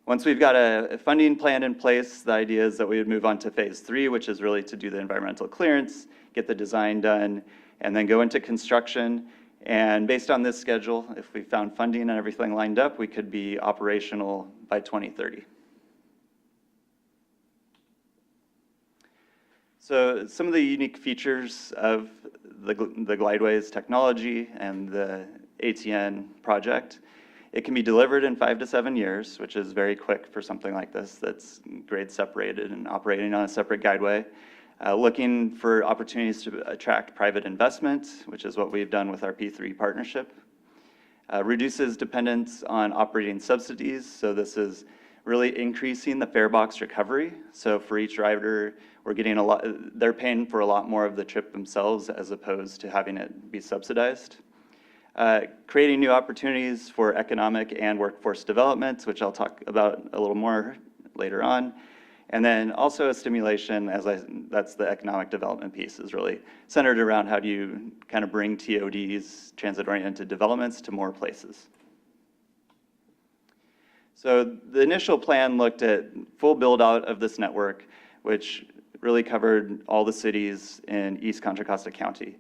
Once we've got a funding plan in place, the idea is that we would move on to phase 3, which is really to do the environmental clearance, get the design done, and then go into construction. And based on this schedule, if we found funding and everything lined up, we could be operational by 2030. So some of the unique features of the Glideways technology and the ATN project: it can be delivered in 5 to 7 years, which is very quick for something like this that's grade separated and operating on a separate guideway. Looking for opportunities to attract private investment, which is what we've done with our P3 partnership. Reduces dependence on operating subsidies, so this is really increasing the fare box recovery. So for each rider, we're getting they're paying for a lot more of the trip themselves as opposed to having it be subsidized. Creating new opportunities for economic and workforce development, which I'll talk about a little more later on. And then also a stimulation, that's the economic development piece, is really centered around how do you kind of bring TODs, transit-oriented developments, to more places. So the initial plan looked at full build-out of this network, which really covered all the cities in East Contra Costa County.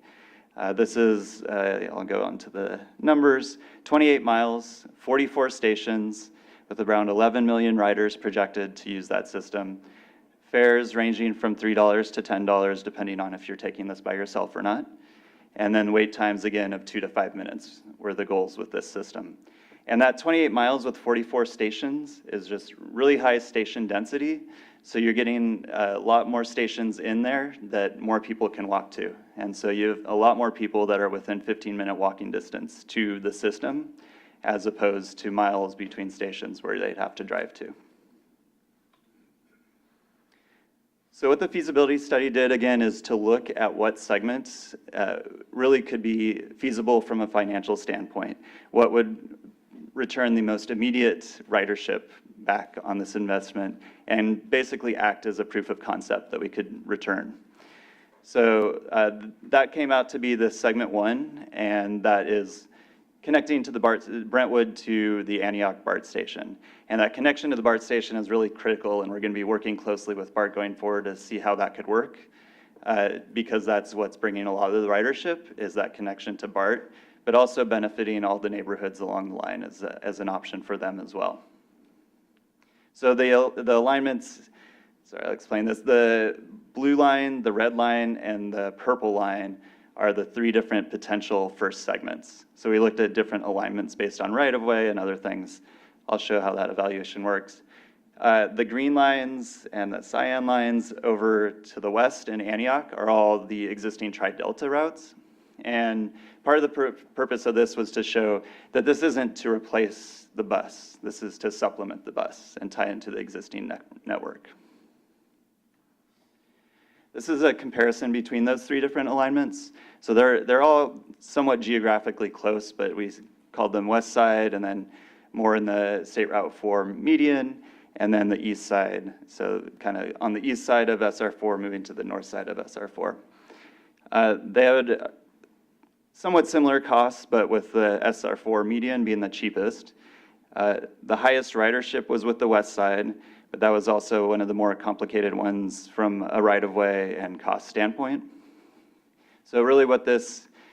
This is, I'll go on to the numbers, 28 miles, 44 stations, with around 11 million riders projected to use that system. Fares ranging from $3 to $10, depending on if you're taking this by yourself or not. And then wait times, again, of 2 to 5 minutes were the goals with this system. And that 28 miles with 44 stations is just really high station density. So you're getting a lot more stations in there that more people can walk to. And so you have a lot more people that are within 15-minute walking distance to the system, as opposed to miles between stations where they'd have to drive to. So what the feasibility study did, again, is to look at what segments really could be feasible from a financial standpoint. What would return the most immediate ridership back on this investment and basically act as a proof of concept that we could return. So that came out to be the segment 1, and that is connecting to the Brentwood to the Antioch BART station. And that connection to the BART station is really critical, and we're going to be working closely with BART going forward to see how that could work, because that's what's bringing a lot of the ridership, is that connection to BART, but also benefiting all the neighborhoods along the line as an option for them as well. So the alignments, sorry, I'll explain this. The blue line, the red line, and the purple line are the 3 different potential first segments. So we looked at different alignments based on right-of-way and other things. I'll show how that evaluation works. The green lines and the cyan lines over to the west in Antioch are all the existing TriDelta routes. And part of the purpose of this was to show that this isn't to replace the bus. This is to supplement the bus and tie into the existing network. This is a comparison between those three different alignments. So they're all somewhat geographically close, but we called them west side, and then more in the State Route 4 median, and then the east side. So kind of on the east side of SR4, moving to the north side of SR4. They had somewhat similar costs, but with the SR4 median being the cheapest. The highest ridership was with the west side, but that was also one of the more complicated ones from a right-of-way and cost standpoint. So really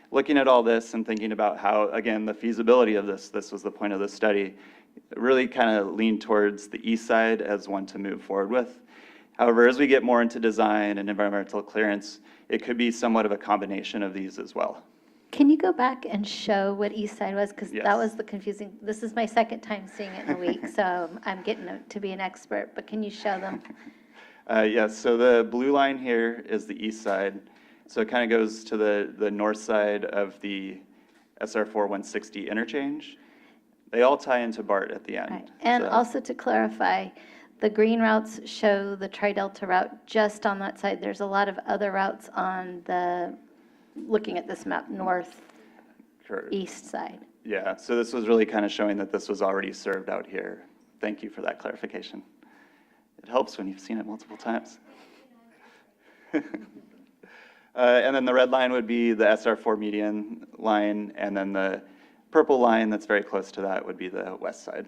looking at all this and thinking about how, again, the feasibility of this was the point of the study, really kind of leaned towards the east side as one to move forward with. However, as we get more into design and environmental clearance, it could be somewhat of a combination of these as well. Can you go back and show what east side was? Because Yes. that was the confusing, this is my second time seeing it in a week, so I'm getting to be an expert, but can you show them? Yes, so the blue line here is the east side. So it kind of goes to the north side of the SR4 160 interchange. They all tie into BART at the end. Right. And So- also to clarify, the green routes show the Tri-Delta route just on that side. There's a lot of other routes on the, looking at this map, north, Sure. east side. Yeah, so this was really kind of showing that this was already served out here. Thank you for that clarification. It helps when you've seen it multiple times. And then the red line would be the SR4 median line, and then the purple line that's very close to that would be the west side.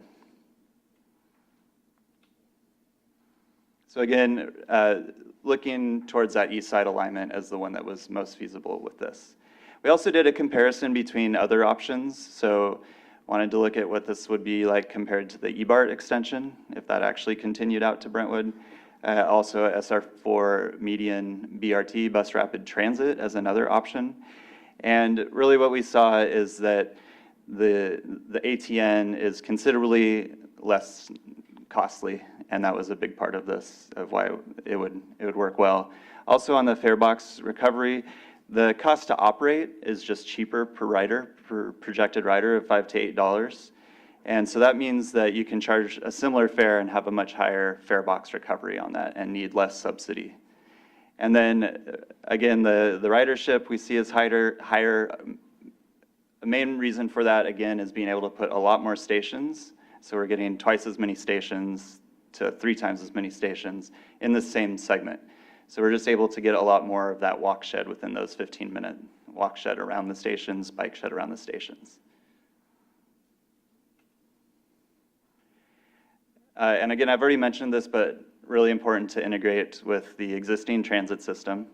So again, looking towards that east side alignment as the one that was most feasible with this. We also did a comparison between other options, so wanted to look at what this would be like compared to the eBART extension, if that actually continued out to Brentwood. Also SR4 median BRT, bus rapid transit, as another option. And really what we saw is that the ATN is considerably less costly, and that was a big part of this, of why it would work well. Also on the fare box recovery, the cost to operate is just cheaper per rider, per projected rider of $5 to $8. And so that means that you can charge a similar fare and have a much higher fare box recovery on that and need less subsidy. And then again, the ridership we see is higher. The main reason for that, again, is being able to put a lot more stations. So we're getting twice as many stations to 3 times as many stations in the same segment. So we're just able to get a lot more of that walk shed within those 15-minute walk shed around the stations, bike shed around the stations. And again, I've already mentioned this, but really important to integrate with the existing transit system.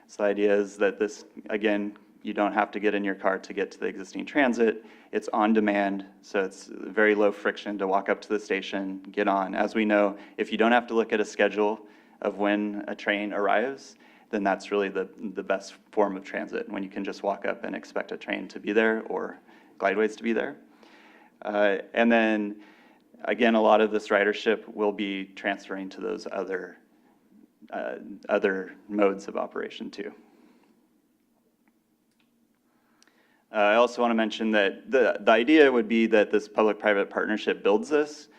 So the idea is that this, again, you don't have to get in your car to get to the existing transit. It's on demand, so it's very low friction to walk up to the station, get on. As we know, if you don't have to look at a schedule of when a train arrives, then that's really the best form of transit, when you can just walk up and expect a train to be there or glideways to be there. And then, again, a lot of this ridership will be transferring to those other modes of operation too. I also want to mention that the idea would be that this public-private partnership builds this,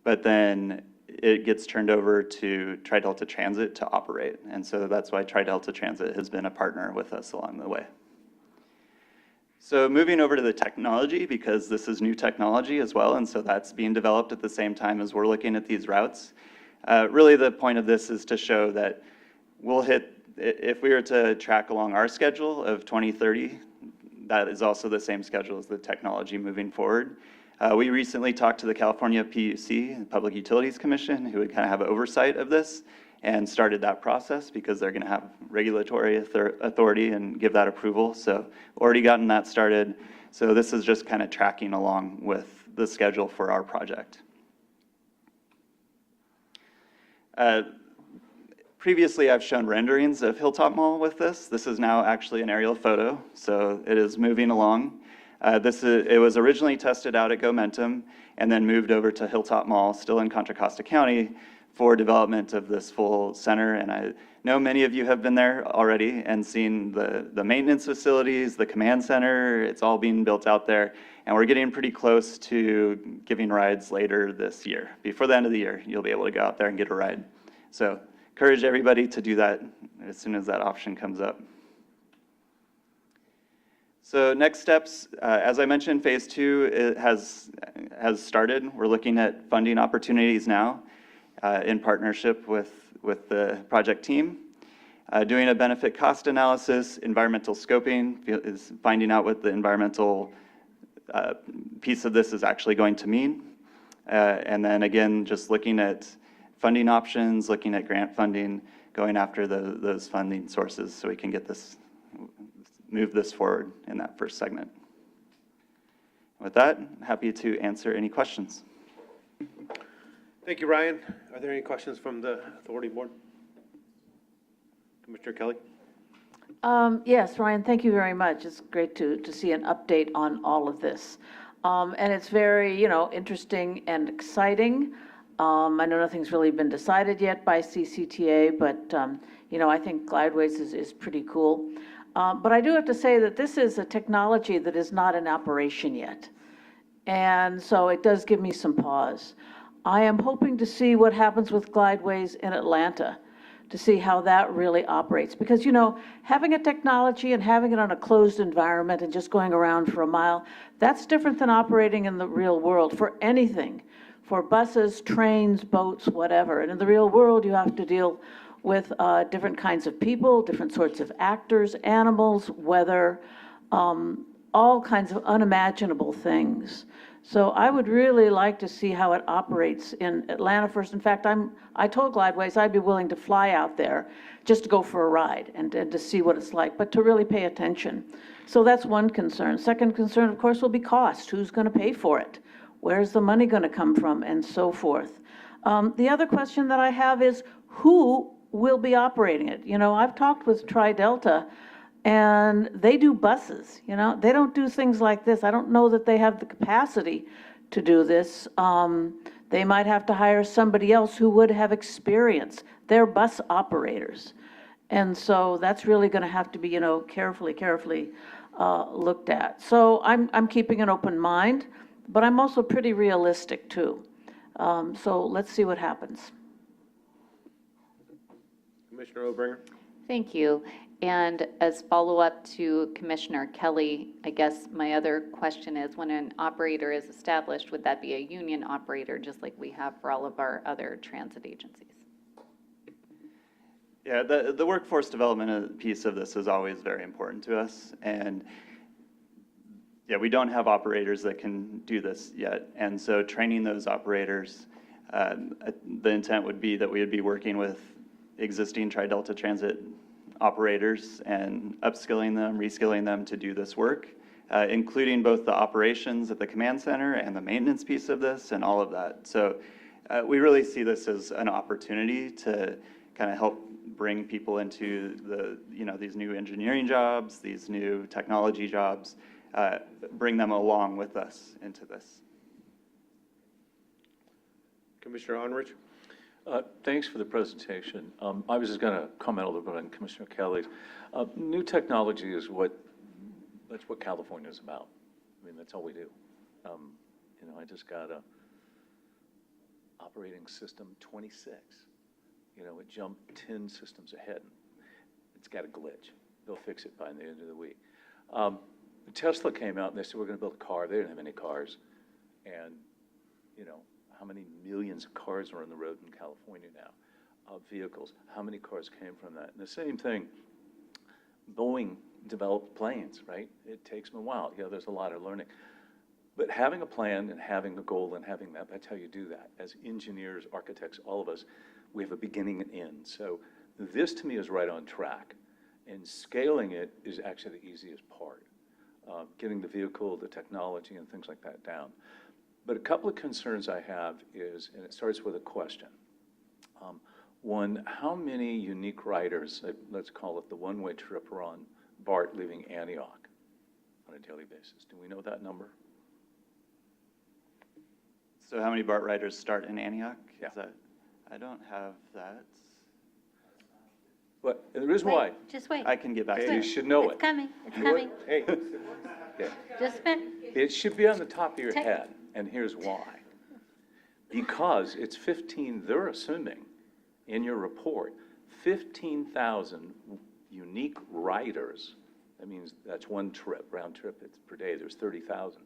but then it gets turned over to Tri-Delta Transit to operate. And so that's why Tri-Delta Transit has been a partner with us along the way. So moving over to the technology, because this is new technology as well, and so that's being developed at the same time as we're looking at these routes. Really the point of this is to show that we'll hit, if we were to track along our schedule of 2030, that is also the same schedule as the technology moving forward. We recently talked to the California PUC, Public Utilities Commission, who would kind of have oversight of this, and started that process because they're going to have regulatory authority and give that approval. So already gotten that started. So this is just kind of tracking along with the schedule for our project. Previously, I've shown renderings of Hilltop Mall with this. This is now actually an aerial photo, so it is moving along. It was originally tested out at Gomentum and then moved over to Hilltop Mall, still in Contra Costa County, for development of this full center. And I know many of you have been there already and seen the maintenance facilities, the command center. It's all being built out there. And we're getting pretty close to giving rides later this year. Before the end of the year, you'll be able to go out there and get a ride. So encourage everybody to do that as soon as that option comes up. So next steps, as I mentioned, phase 2 has started. We're looking at funding opportunities now in partnership with the project team. Doing a benefit cost analysis, environmental scoping is finding out what the environmental piece of this is actually going to mean. And then again, just looking at funding options, looking at grant funding, going after those funding sources so we can get this, move this forward in that first segment. With that, I'm happy to answer any questions. Thank you, Ryan. Are there any questions from the authority board? Commissioner Kelly? Yes, Ryan, thank you very much. It's great to see an update on all of this. And it's very, interesting and exciting. I know nothing's really been decided yet by CCTA, but, I think Glideways is pretty cool. But I do have to say that this is a technology that is not in operation yet. And so it does give me some pause. I am hoping to see what happens with Glideways in Atlanta, to see how that really operates. Because, having a technology and having it on a closed environment and just going around for a mile, that's different than operating in the real world for anything, for buses, trains, boats, whatever. And in the real world, you have to deal with different kinds of people, different sorts of actors, animals, weather, all kinds of unimaginable things. So I would really like to see how it operates in Atlanta first. In fact, I told Glideways I'd be willing to fly out there just to go for a ride and to see what it's like, but to really pay attention. So that's one concern. Second concern, of course, will be cost. Who's going to pay for it? Where's the money going to come from? And so forth. The other question that I have is who will be operating it? I've talked with Tri-Delta, and they do buses, they don't do things like this. I don't know that they have the capacity to do this. They might have to hire somebody else who would have experience. They're bus operators. And so that's really going to have to be, carefully looked at. So I'm keeping an open mind, but I'm also pretty realistic too. So let's see what happens. Commissioner Obringer? Thank you. And as follow-up to Commissioner Kelly, I guess my other question is, when an operator is established, would that be a union operator, just like we have for all of our other transit agencies? Yeah, the workforce development piece of this is always very important to us. And yeah, we don't have operators that can do this yet. And so training those operators, the intent would be that we would be working with existing Tri-Delta Transit operators and upskilling them, reskilling them to do this work, including both the operations at the command center and the maintenance piece of this and all of that. So we really see this as an opportunity to kind of help bring people into these new engineering jobs, these new technology jobs, bring them along with us into this. Commissioner Onrich? Thanks for the presentation. I was just going to comment a little bit on Commissioner Kelly's. New technology is that's what California is about. I mean, that's all we do. I just got a operating system 26. It jumped 10 systems ahead. It's got a glitch. They'll fix it by the end of the week. Tesla came out and they said, we're going to build a car. They didn't have any cars. And, how many millions of cars are on the road in California now? Vehicles, how many cars came from that? And the same thing, Boeing developed planes, right? It takes them a while. There's a lot of learning. But having a plan and having a goal and having that's how you do that. As engineers, architects, all of us, we have a beginning and end. So this to me is right on track. And scaling it is actually the easiest part. Getting the vehicle, the technology, and things like that down. But a couple of concerns I have is, and it starts with a question. One, how many unique riders, let's call it the one-way trip, are on BART leaving Antioch on a daily basis? Do we know that number? So how many BART riders start in Antioch? Yeah. I don't have that. But the reason why, Just wait. I can get back to you you. should know It's it. coming. It's coming. Hey, yeah. Just a minute. It should be on the top of your Take- head, and here's why. Because it's 15, they're assuming in your report 15,000 unique riders. That means that's one trip, round trip, it's per day, there's 30,000.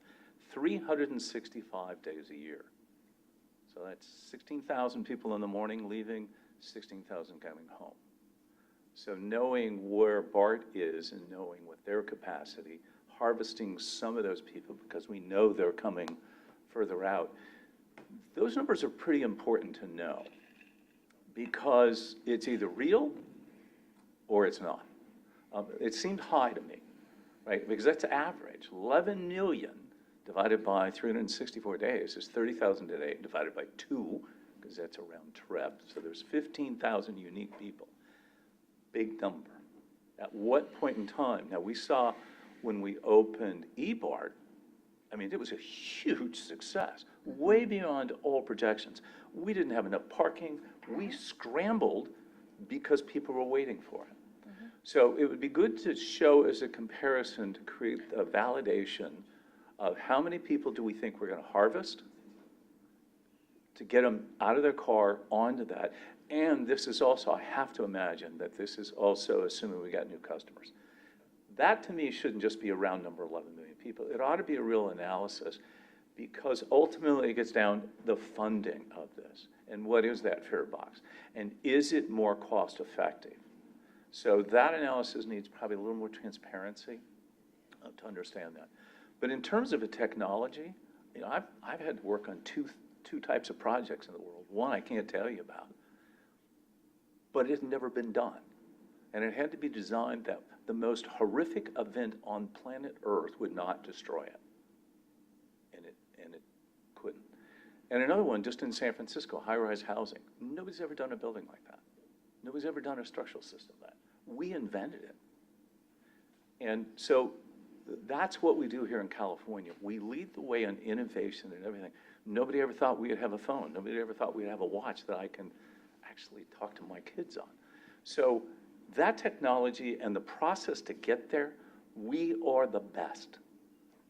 365 days a year. So that's 16,000 people in the morning leaving, 16,000 coming home. So knowing where BART is and knowing what their capacity, harvesting some of those people because we know they're coming further out, those numbers are pretty important to know because it's either real or it's not. It seemed high to me, right? Because that's average. 11 million divided by 364 days is 30,000 a day, divided by 2, because that's a round trip. So there's 15,000 unique people. Big number. At what point in time? Now, we saw when we opened eBART, I mean, it was a huge success, way beyond all projections. We didn't have enough parking. We scrambled because people were waiting for it. So it would be good to show as a comparison to create a validation of how many people do we think we're going to harvest to get them out of their car onto that. And this is also, I have to imagine that this is also assuming we got new customers. That to me shouldn't just be a round number, 11 million people. It ought to be a real analysis because ultimately it gets down the funding of this. And what is that fare box? And is it more cost effective? So that analysis needs probably a little more transparency to understand that. But in terms of a technology, you know, I've had to work on two types of projects in the world. One I can't tell you about, but it had never been done. And it had to be designed that the most horrific event on planet Earth would not destroy it. And it couldn't. And another one, just in San Francisco, high-rise housing. Nobody's ever done a building like that. Nobody's ever done a structural system like that. We invented it. And so that's what we do here in California. We lead the way on innovation and everything. Nobody ever thought we'd have a phone. Nobody ever thought we'd have a watch that I can actually talk to my kids on. So that technology and the process to get there, we are the best.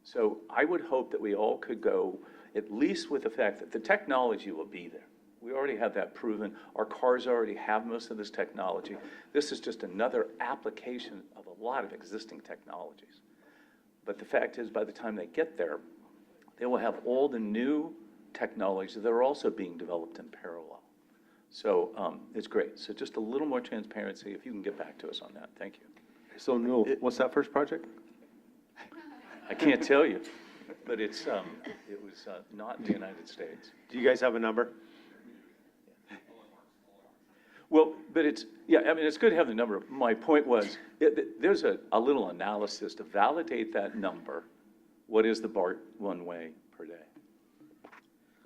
So I would hope that we all could go at least with the fact that the technology will be there. We already have that proven. Our cars already have most of this technology. This is just another application of a lot of existing technologies. But the fact is, by the time they get there, they will have all the new technologies that are also being developed in parallel. So it's great. So just a little more transparency, if you can get back to us on that. Thank you. So Newell, what's that first project? I can't tell you, but it was not in the United States. Do you guys have a number? Well, but it's, yeah, I mean, it's good to have the number. My point was, there's a little analysis to validate that number. What is the BART one-way per day?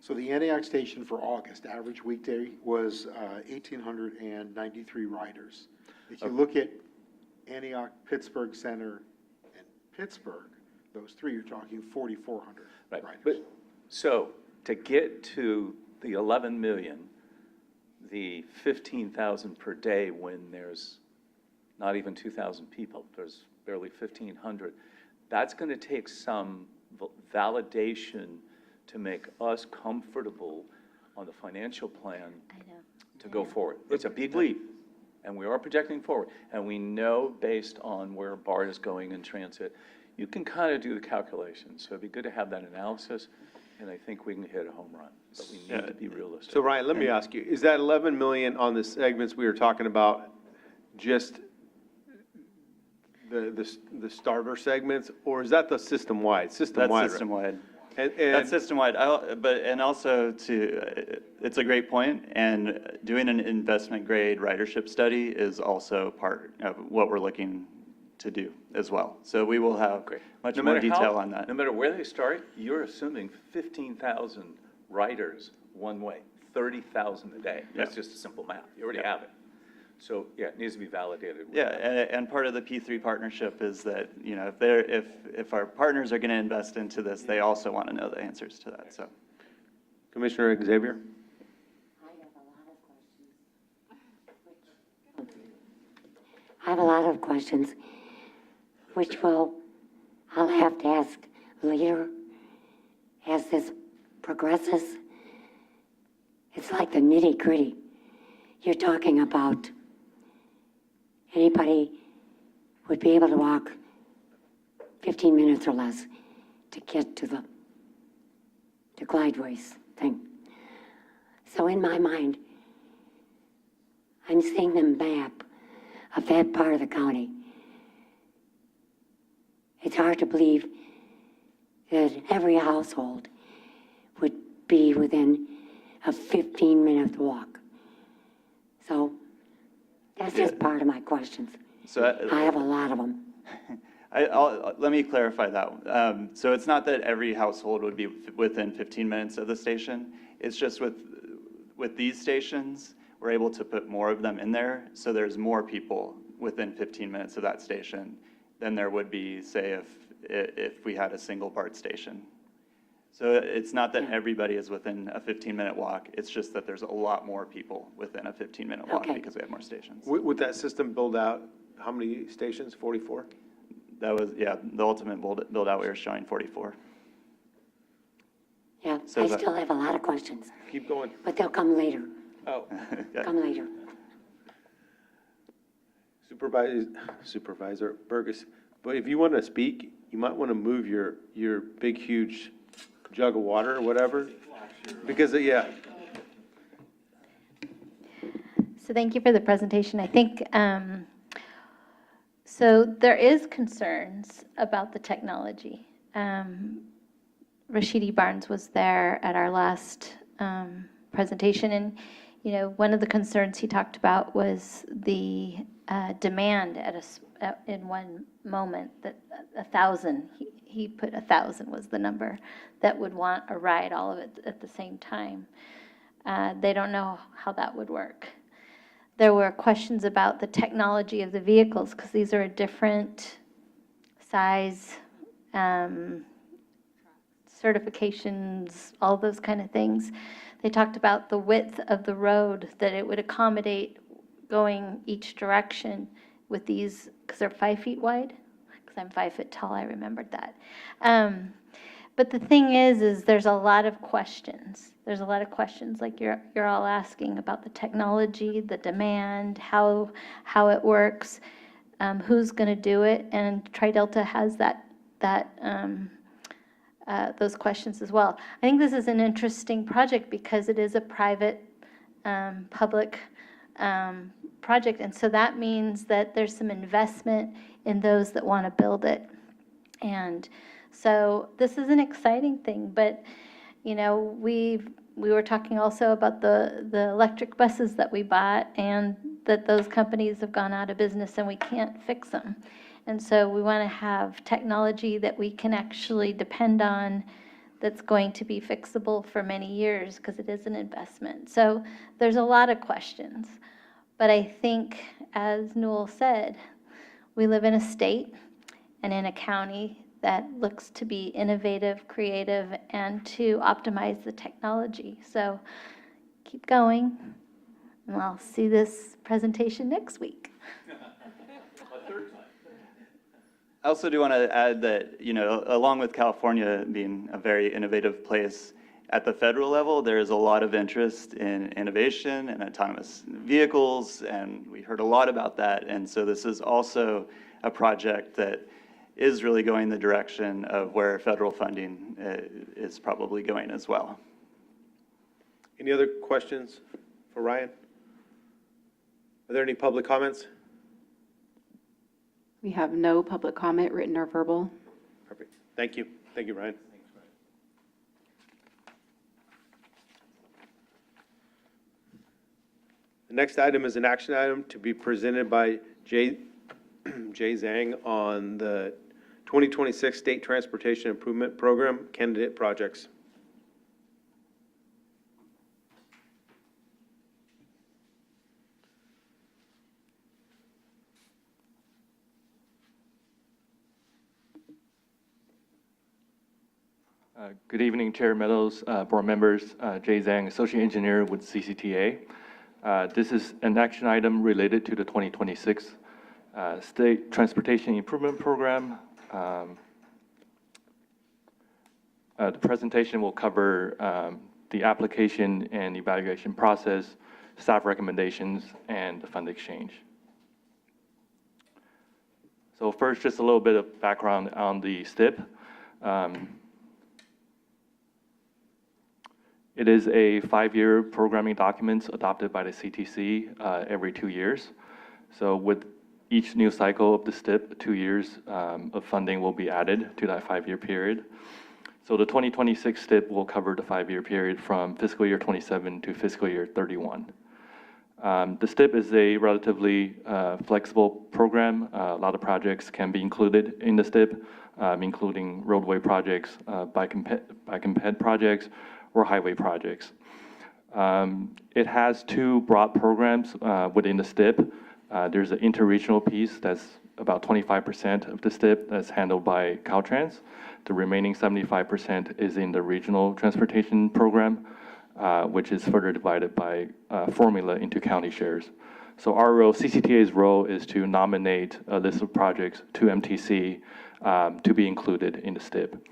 So the Antioch station for August, average weekday was 1,893 riders. If you look at Antioch, Pittsburgh Center, and Pittsburgh, those three, you're talking 4,400 right. riders. But, so to get to the 11 million, the 15,000 per day when there's not even 2,000 people, there's barely 1,500, that's going to take some validation to make us comfortable on the financial plan to go forward. It's a big leap, and we are projecting forward, and we know based on where BART is going in transit, you can kind of do the calculations. So it'd be good to have that analysis, and I think we can hit a home run, but we need to be realistic. So Ryan, let me ask you, is that 11 million on the segments we were talking about just the starter segments, or is that the system-wide? System-wide, That's right? system-wide. And That's system-wide, and also it's a great point, and doing an investment-grade ridership study is also part of what we're looking to do as well. So we will have much more detail on that. No matter where they start, you're assuming 15,000 riders one way, 30,000 a day. That's just simple math. You already have it. So, yeah, it needs to be validated. Yeah, and part of the P3 partnership is that, you know, if our partners are going to invest into this, they also want to know the answers to that, so. Commissioner Xavier? I have a lot of questions, which I'll have to ask later as this progresses. It's like the nitty-gritty. You're talking about anybody would be able to walk 15 minutes or less to get to the Glideways thing. So in my mind, I'm seeing the map of that part of the county. It's hard to believe that every household would be within a 15-minute walk. So that's just part of my questions. So I have a lot of them. let me clarify that. So it's not that every household would be within 15 minutes of the station. It's just with these stations, we're able to put more of them in there, so there's more people within 15 minutes of that station than there would be, say, if we had a single BART station. So it's not that everybody is within a 15-minute walk, it's just that there's a lot more people within a 15-minute walk because we have more stations. Would that system build out, how many stations, 44? That was, yeah, the ultimate build out we were showing 44. Yeah, So I that- still have a lot of questions, Keep going. but they'll come later. Oh. Come later. Supervisor Burgess, but if you want to speak, you might want to move your big, huge jug of water or whatever, because, yeah. So thank you for the presentation. I think, so there is concerns about the technology. Rashidi Barnes was there at our last presentation, and, you know, one of the concerns he talked about was the demand in one moment, that 1,000, he put 1,000 was the number, that would want a ride, all of it at the same time. They don't know how that would work. There were questions about the technology of the vehicles, because these are a different size, certifications, all those kind of things. They talked about the width of the road, that it would accommodate going each direction with these, because they're 5 feet wide, because I'm 5 foot tall, I remembered that. But the thing is there's a lot of questions. There's a lot of questions like you're all asking about the technology, the demand, how it works, who's going to do it, and Tri-Delta has those questions as well. I think this is an interesting project because it is a private, public project, and so that means that there's some investment in those that want to build it. And so this is an exciting thing, but, you know, we were talking also about the electric buses that we bought, and that those companies have gone out of business and we can't fix them. And so we want to have technology that we can actually depend on, that's going to be fixable for many years, because it is an investment. So there's a lot of questions. But I think, as Newell said, we live in a state and in a county that looks to be innovative, creative, and to optimize the technology. So keep going, and I'll see this presentation next week. I also do want to add that, you know, along with California being a very innovative place, at the federal level, there is a lot of interest in innovation and autonomous vehicles, and we heard a lot about that. And so this is also a project that is really going the direction of where federal funding is probably going as well. Any other questions for Ryan? Are there any public comments? We have no public comment, written or verbal. Perfect. Thank you. Thank you, Ryan. The next item is an action item to be presented by Jay Zhang on the 2026 State Transportation Improvement Program candidate projects. Good evening, Chair Meadows, board members. Jay Zhang, Associate Engineer with CCTA. This is an action item related to the 2026 State Transportation Improvement Program. The presentation will cover the application and evaluation process, staff recommendations, and the fund exchange. So first, just a little bit of background on the STIP. It is a 5-year programming document adopted by the CTC every 2 years. So with each new cycle of the STIP, 2 years of funding will be added to that 5-year period. So the 2026 STIP will cover the 5-year period from fiscal year 27 to fiscal year 31. The STIP is a relatively flexible program. A lot of projects can be included in the STIP, including roadway projects, bike and ped projects, or highway projects. It has 2 broad programs within the STIP. There's an interregional piece that's about 25% of the STIP that's handled by Caltrans. The remaining 75% is in the regional transportation program, which is further divided by formula into county shares. So our role, CCTA's role, is to nominate a list of projects to MTC to be included in the STIP.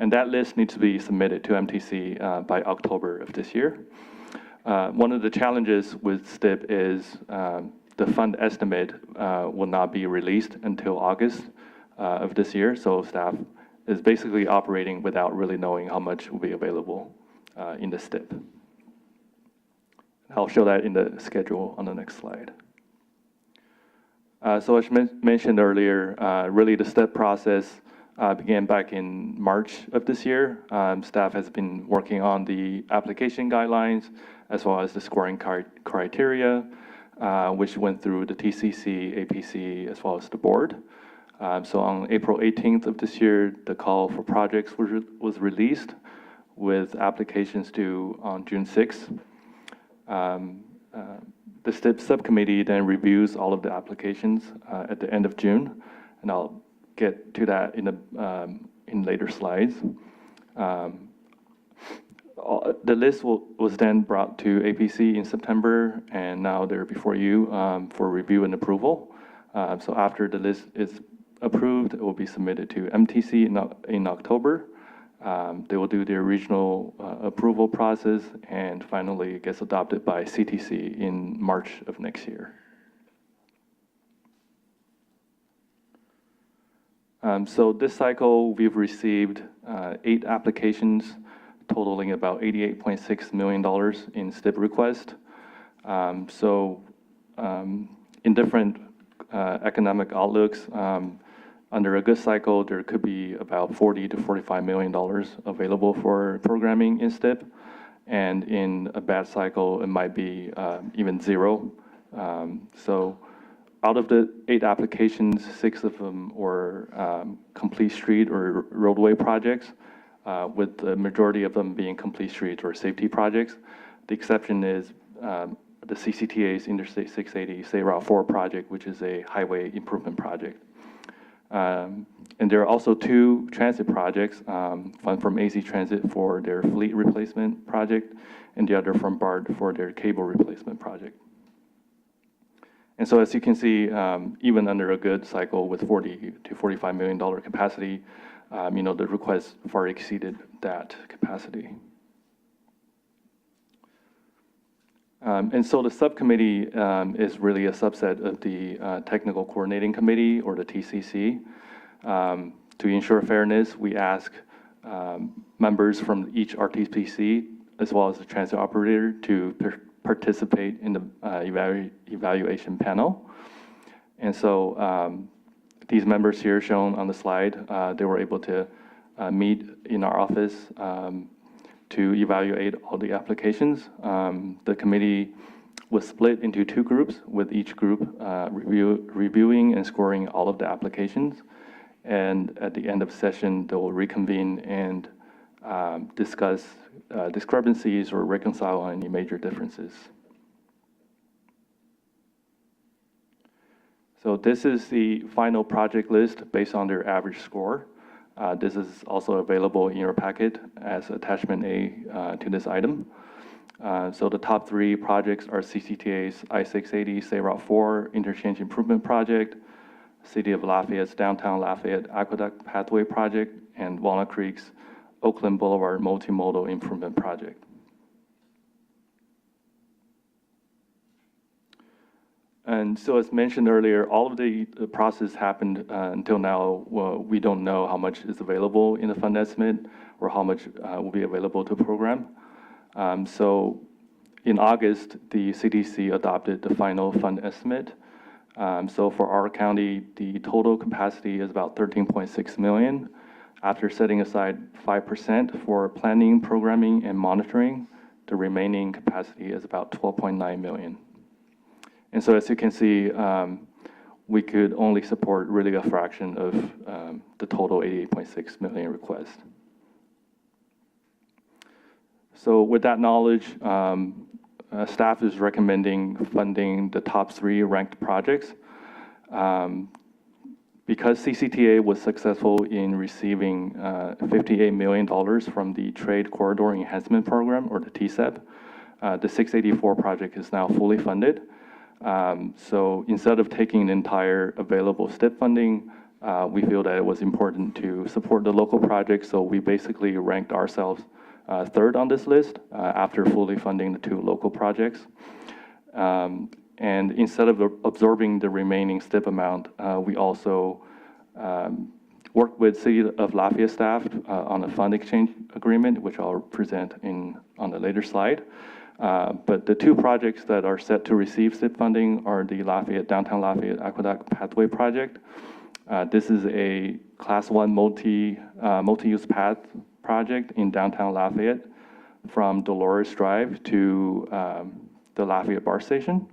And that list needs to be submitted to MTC by October of this year. One of the challenges with STIP is the fund estimate will not be released until August of this year. So staff is basically operating without really knowing how much will be available in the STIP. I'll show that in the schedule on the next slide. So as mentioned earlier, really the STIP process began back in March of this year. Staff has been working on the application guidelines as well as the scoring criteria, which went through the TCC, APC, as well as the board. So on April 18th of this year, the call for projects was released with applications due on June 6th. The STIP subcommittee then reviews all of the applications at the end of June, and I'll get to that in later slides. The list was then brought to APC in September, and now they're before you for review and approval. So after the list is approved, it will be submitted to MTC in October. They will do their regional approval process, and finally it gets adopted by CTC in March of next year. So this cycle, we've received 8 applications totaling about $88.6 million in STIP request. In different economic outlooks, under a good cycle, there could be about $40 to $45 million available for programming in STIP. And in a bad cycle, it might be even zero. So out of the 8 applications, 6 of them were complete street or roadway projects, with the majority of them being complete street or safety projects. The exception is the CCTA's Interstate 680 Say Route 4 project, which is a highway improvement project. And there are also 2 transit projects, one from AZ Transit for their fleet replacement project, and the other from BART for their cable replacement project. And so as you can see, even under a good cycle with $40 to $45 million capacity, the request far exceeded that capacity. And so the subcommittee is really a subset of the Technical Coordinating Committee, or the TCC. To ensure fairness, we ask members from each RTPC, as well as the transit operator, to participate in the evaluation panel. And so these members here shown on the slide, they were able to meet in our office to evaluate all the applications. The committee was split into 2 groups, with each group reviewing and scoring all of the applications. And at the end of session, they will reconvene and discuss discrepancies or reconcile any major differences. So this is the final project list based on their average score. This is also available in your packet as attachment A to this item. So the top 3 projects are CCTA's I-680 Say Route 4 Interchange Improvement Project, City of Lafayette's Downtown Lafayette Aqueduct Pathway Project, and Walnut Creek's Oakland Boulevard Multimodal Improvement Project. And so as mentioned earlier, all of the process happened until now. Well, we don't know how much is available in the fund estimate or how much will be available to program. So in August, the CDC adopted the final fund estimate. So for our county, the total capacity is about 13.6 million. After setting aside 5% for planning, programming, and monitoring, the remaining capacity is about 12.9 million. And so as you can see, we could only support really a fraction of the total 88.6 million request. So with that knowledge, staff is recommending funding the top 3 ranked projects. Because CCTA was successful in receiving $58 million from the Trade Corridor Enhancement Program, or the TCEP, the 684 project is now fully funded. So instead of taking the entire available STIP funding, we feel that it was important to support the local projects, so we basically ranked ourselves 3rd on this list after fully funding the 2 local projects. And instead of absorbing the remaining STIP amount, we also worked with City of Lafayette staff on a fund exchange agreement, which I'll present on the later slide. But the 2 projects that are set to receive STIP funding are the Downtown Lafayette Aqueduct Pathway Project. This is a Class 1 multi-use path project in downtown Lafayette from Dolores Drive to the Lafayette BART Station,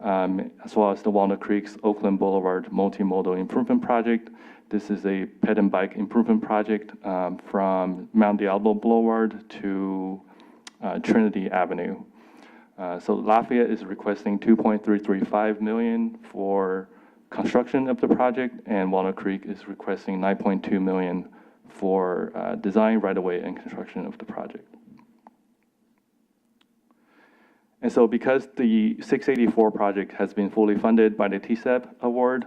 as well as the Walnut Creek's Oakland Boulevard Multimodal Improvement Project. This is a ped and bike improvement project from Mount Diablo Boulevard to Trinity Avenue. So Lafayette is requesting $2.335 million for construction of the project, and Walnut Creek is requesting $9.2 million for design, right-of-way, and construction of the project. And so because the 684 project has been fully funded by the TCEP award,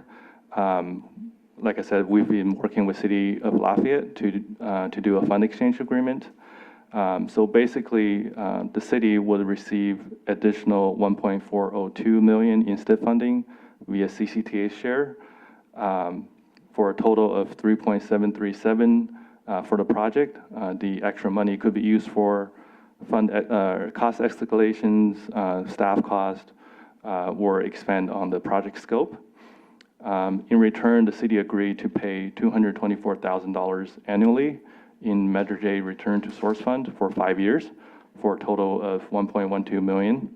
like I said, we've been working with City of Lafayette to do a fund exchange agreement. So basically, the city will receive additional $1.402 million in STIP funding via CCTA share for a total of $3.737 for the project. The extra money could be used for fund cost escalations, staff cost, or expand on the project scope. In return, the city agreed to pay $224,000 annually in Measure J Return to Source Fund for 5 years for a total of $1.12 million.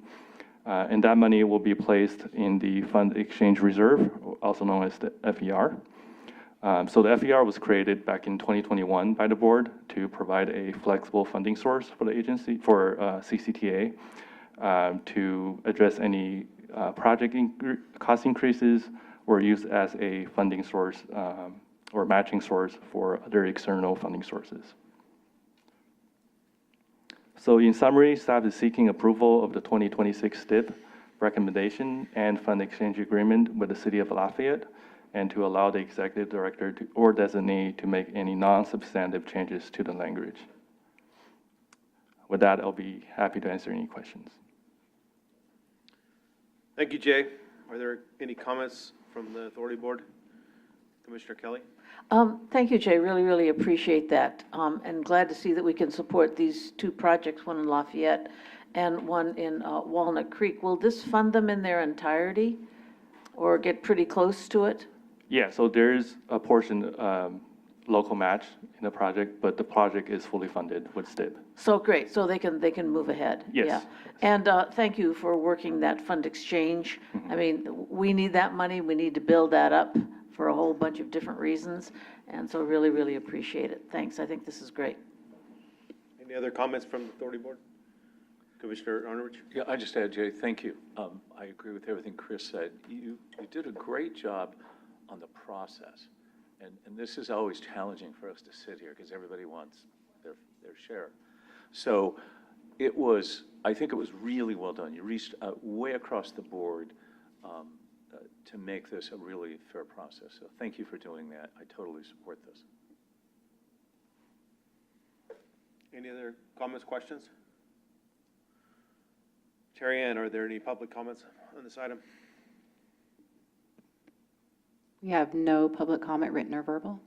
And that money will be placed in the Fund Exchange Reserve, also known as the FER. So the FER was created back in 2021 by the board to provide a flexible funding source for the agency, for CCTA, to address any project cost increases or use as a funding source or matching source for other external funding sources. So in summary, staff is seeking approval of the 2026 STIP recommendation and fund exchange agreement with the City of Lafayette, and to allow the executive director or designee to make any non-substantive changes to the language. With that, I'll be happy to answer any questions. Thank you, Jay. Are there any comments from the authority board? Commissioner Kelly? Thank you, Jay. Really, really appreciate that. And glad to see that we can support these 2 projects, one in Lafayette and one in Walnut Creek. Will this fund them in their entirety or get pretty close to it? Yeah, so there's a portion local match in the project, but the project is fully funded with STIP. So great, so they can move ahead. Yes. Yeah. And thank you for working that fund exchange. I mean, we need that money, we need to build that up for a whole bunch of different reasons, and so really, really appreciate it. Thanks, I think this is great. Any other comments from the authority board? Commissioner Arnovich? Yeah, I just add, Jay, thank you. I agree with everything Chris said. You did a great job on the process. And this is always challenging for us to sit here because everybody wants their share. So I think it was really well done. You reached way across the board to make this a really fair process. So thank you for doing that. I totally support this. Any other comments, questions? Terry Ann, are there any public comments on this item? We have no public comment, written or verbal.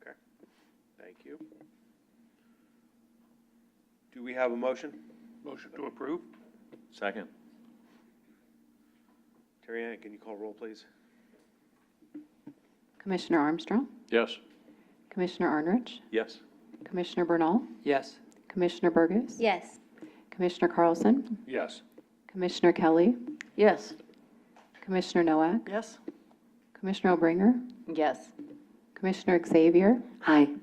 Okay, thank you. Do we have a motion? Motion to approve. Second. Terry Ann, can you call roll, please? Commissioner Armstrong, Yes. Commissioner Arnrich, Yes. Commissioner Bernal, Yes. Commissioner Burgess, Yes. Commissioner Carlson, Yes. Commissioner Kelly, Yes. Commissioner Nowak, Yes? Commissioner Obringer, Yes. Commissioner Xavier, Aye.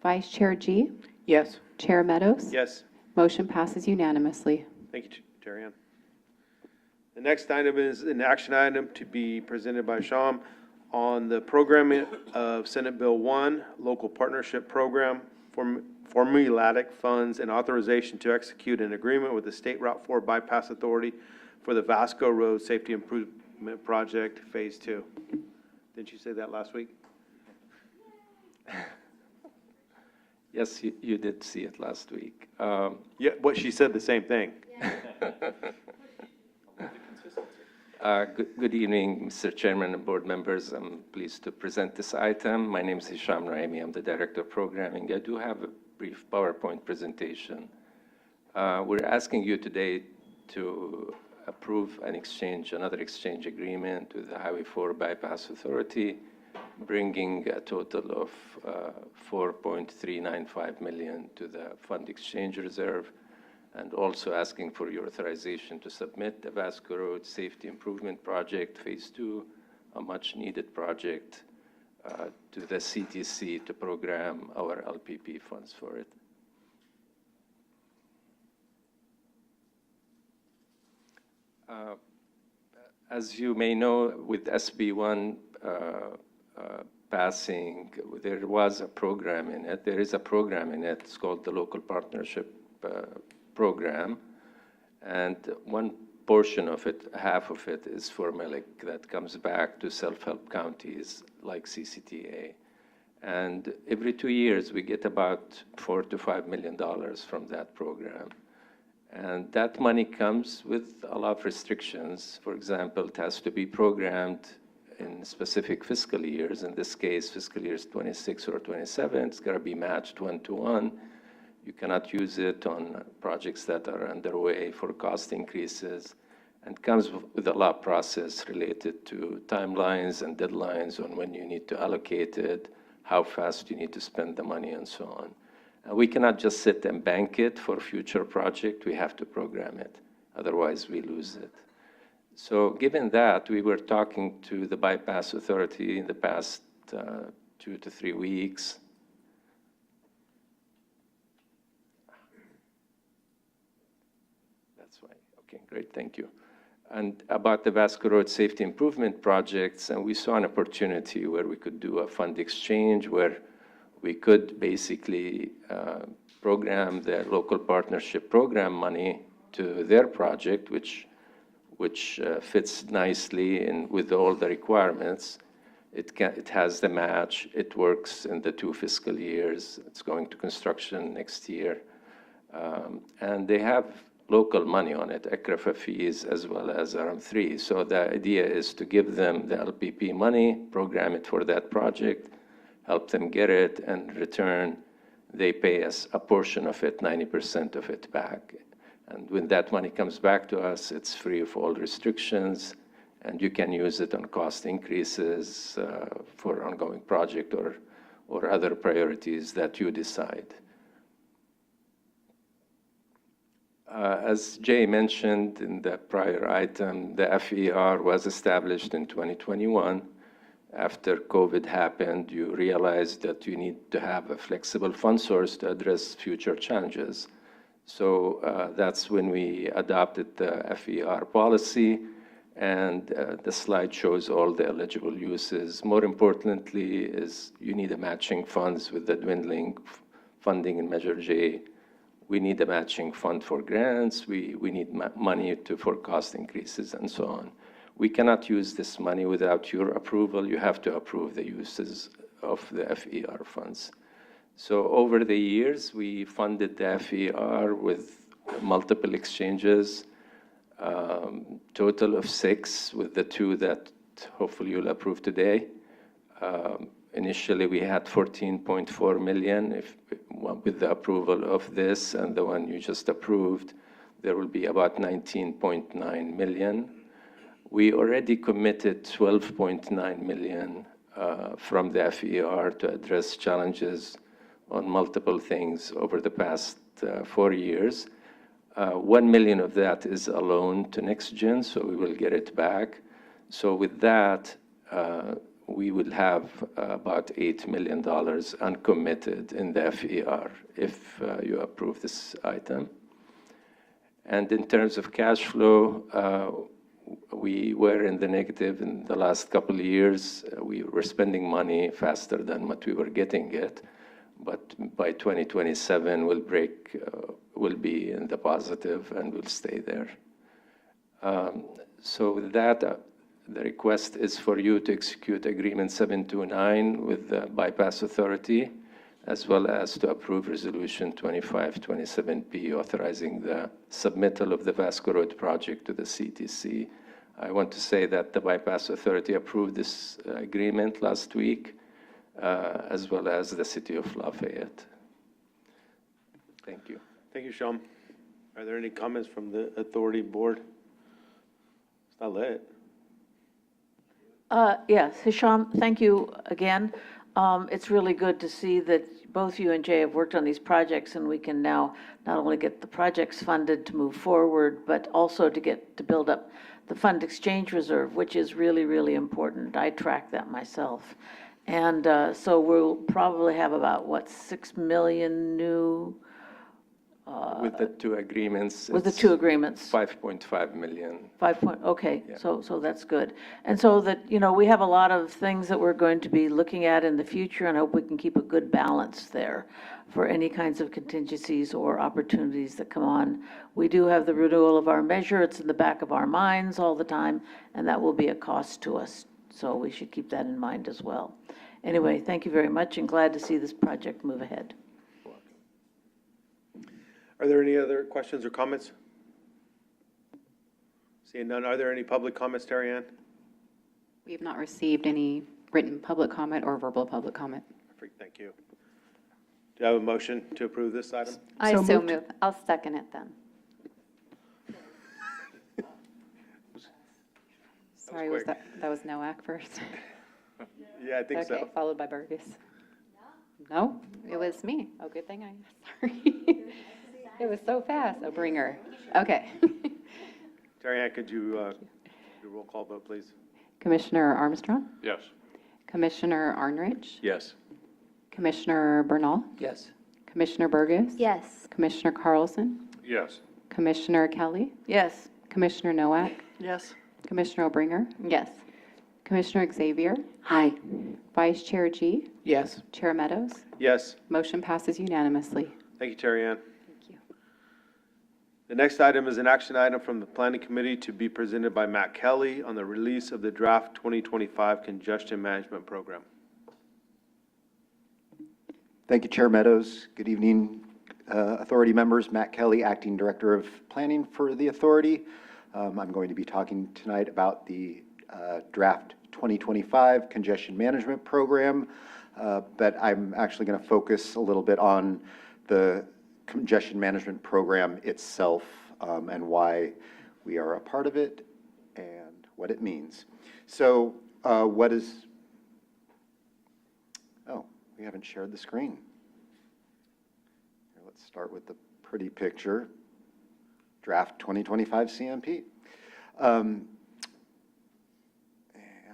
Vice Chair G, Yes. Chair Meadows. Yes. Motion passes unanimously. Thank you, Terry Ann. The next item is an action item to be presented by Sham on the programming of Senate Bill 1, Local Partnership Program, formulatic funds, and authorization to execute an agreement with the State Route 4 Bypass Authority for the Vasco Road Safety Improvement Project, Phase 2. Didn't you say that last week? Yes, you did see it last week. Yeah, what she said the same thing. Good evening, Mr. Chairman and board members. I'm pleased to present this item. My name is Hisham Raimi. I'm the Director of Programming. I do have a brief PowerPoint presentation. We're asking you today to approve another exchange agreement with the Highway 4 Bypass Authority, bringing a total of $4.395 million to the fund exchange reserve, and also asking for your authorization to submit the Vasco Road Safety Improvement Project, Phase 2, a much-needed project, to the CTC to program our LPP funds for it. As you may know, with SB1 passing, there was a program in it. There is a program in it. It's called the Local Partnership Program. And one portion of it, half of it, is for MILIC that comes back to self-help counties like CCTA. And every 2 years, we get about $4 to $5 million from that program. And that money comes with a lot of restrictions. For example, it has to be programmed in specific fiscal years. In this case, fiscal years 26 or 27, it's got to be matched 1-to-1. You cannot use it on projects that are underway for cost increases, and comes with a lot of process related to timelines and deadlines on when you need to allocate it, how fast you need to spend the money, and so on. We cannot just sit and bank it for future project. We have to program it. Otherwise, we lose it. So given that, we were talking to the Bypass Authority in the past 2 to 3 weeks. That's why. Okay, great, thank you. And about the Vasco Road Safety Improvement Projects, and we saw an opportunity where we could do a fund exchange where we could basically program the local partnership program money to their project, which fits nicely in with all the requirements. It has the match. It works in the 2 fiscal years. It's going to construction next year. And they have local money on it, ECRFA fees as well as RM3. So the idea is to give them the LPP money, program it for that project, help them get it, and in return, they pay us a portion of it, 90% of it back. And when that money comes back to us, it's free of all restrictions, and you can use it on cost increases for ongoing project or other priorities that you decide. As Jay mentioned in the prior item, the FER was established in 2021. After COVID happened, you realized that you need to have a flexible fund source to address future challenges. So that's when we adopted the FER policy, and the slide shows all the eligible uses. More importantly is you need a matching funds with the dwindling funding in Measure J. We need a matching fund for grants. We need money for cost increases and so on. We cannot use this money without your approval. You have to approve the uses of the FER funds. So over the years, we funded the FER with multiple exchanges, total of 6, with the 2 that hopefully you'll approve today. Initially, we had 14.4 million. With the approval of this and the one you just approved, there will be about 19.9 million. We already committed 12.9 million from the FER to address challenges on multiple things over the past 4 years. 1 million of that is a loan to NextGen, so we will get it back. So with that, we will have about $8 million uncommitted in the FER if you approve this item. And in terms of cash flow, we were in the negative in the last couple of years. We were spending money faster than what we were getting it. But by 2027, we'll be in the positive and we'll stay there. So with that, the request is for you to execute Agreement 729 with the Bypass Authority, as well as to approve Resolution 2527P, authorizing the submittal of the Vasco Road project to the CTC. I want to say that the Bypass Authority approved this agreement last week, as well as the City of Lafayette. Thank you. Thank you, Sean. Are there any comments from the authority board? It's not lit. Yes, Hisham, thank you again. It's really good to see that both you and Jay have worked on these projects, and we can now not only get the projects funded to move forward, but also to build up the fund exchange reserve, which is really, really important. I track that myself. And so we'll probably have about, what, 6 million new? With the two agreements. With the two agreements. 5.5 million. Okay, Yeah. so that's good. And so that, we have a lot of things that we're going to be looking at in the future, and I hope we can keep a good balance there for any kinds of contingencies or opportunities that come on. We do have the renewal of our measure. It's in the back of our minds all the time, and that will be a cost to us. So we should keep that in mind as well. Anyway, thank you very much, and glad to see this project move ahead. Are there any other questions or comments? Seeing none, are there any public comments, Terry Ann? We have not received any written public comment or verbal public comment. Perfect, thank you. Do I have a motion to approve this item? I so move. I'll second it then. Sorry, was that was Noack first? Yeah, I think so. Okay, followed by Burgess. No? It was me. Oh, good thing sorry. It was so fast. Oh, Bringer. Okay. Terry Ann, could you do a roll call vote, please? Commissioner Armstrong? Yes. Commissioner Arnrich? Yes. Commissioner Bernal? Yes. Commissioner Burgess? Yes. Commissioner Carlson? Yes. Commissioner Kelly? Yes. Commissioner Noack? Yes. Commissioner Obringer? Yes. Commissioner Xavier? Hi. Vice Chair G? Yes. Chair Meadows? Yes, Motion passes unanimously. thank you, Terry Ann. Thank you. The next item is an action item from the Planning Committee to be presented by Matt Kelly on the release of the draft 2025 Congestion Management Program. Thank you, Chair Meadows. Good evening, Authority members. Matt Kelly, Acting Director of Planning for the Authority. I'm going to be talking tonight about the draft 2025 Congestion Management Program, but I'm actually going to focus a little bit on the Congestion Management Program itself and why we are a part of it and what it means. So what is, oh, we haven't shared the screen. Here, let's start with the pretty picture, draft 2025 CMP.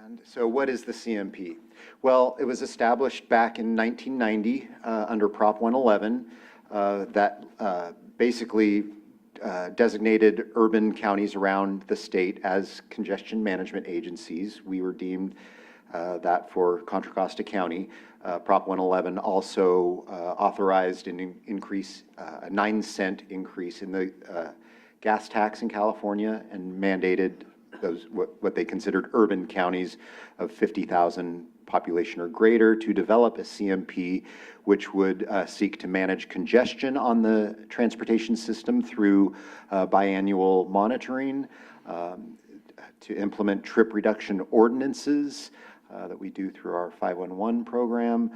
And so what is the CMP? Well, it was established back in 1990 under Prop 111 that basically designated urban counties around the state as congestion management agencies. We were deemed that for Contra Costa County. Prop 111 also authorized an increase, a 9-cent increase in the gas tax in California and mandated those what they considered urban counties of 50,000 population or greater to develop a CMP which would seek to manage congestion on the transportation system through biannual monitoring, to implement trip reduction ordinances that we do through our 511 program,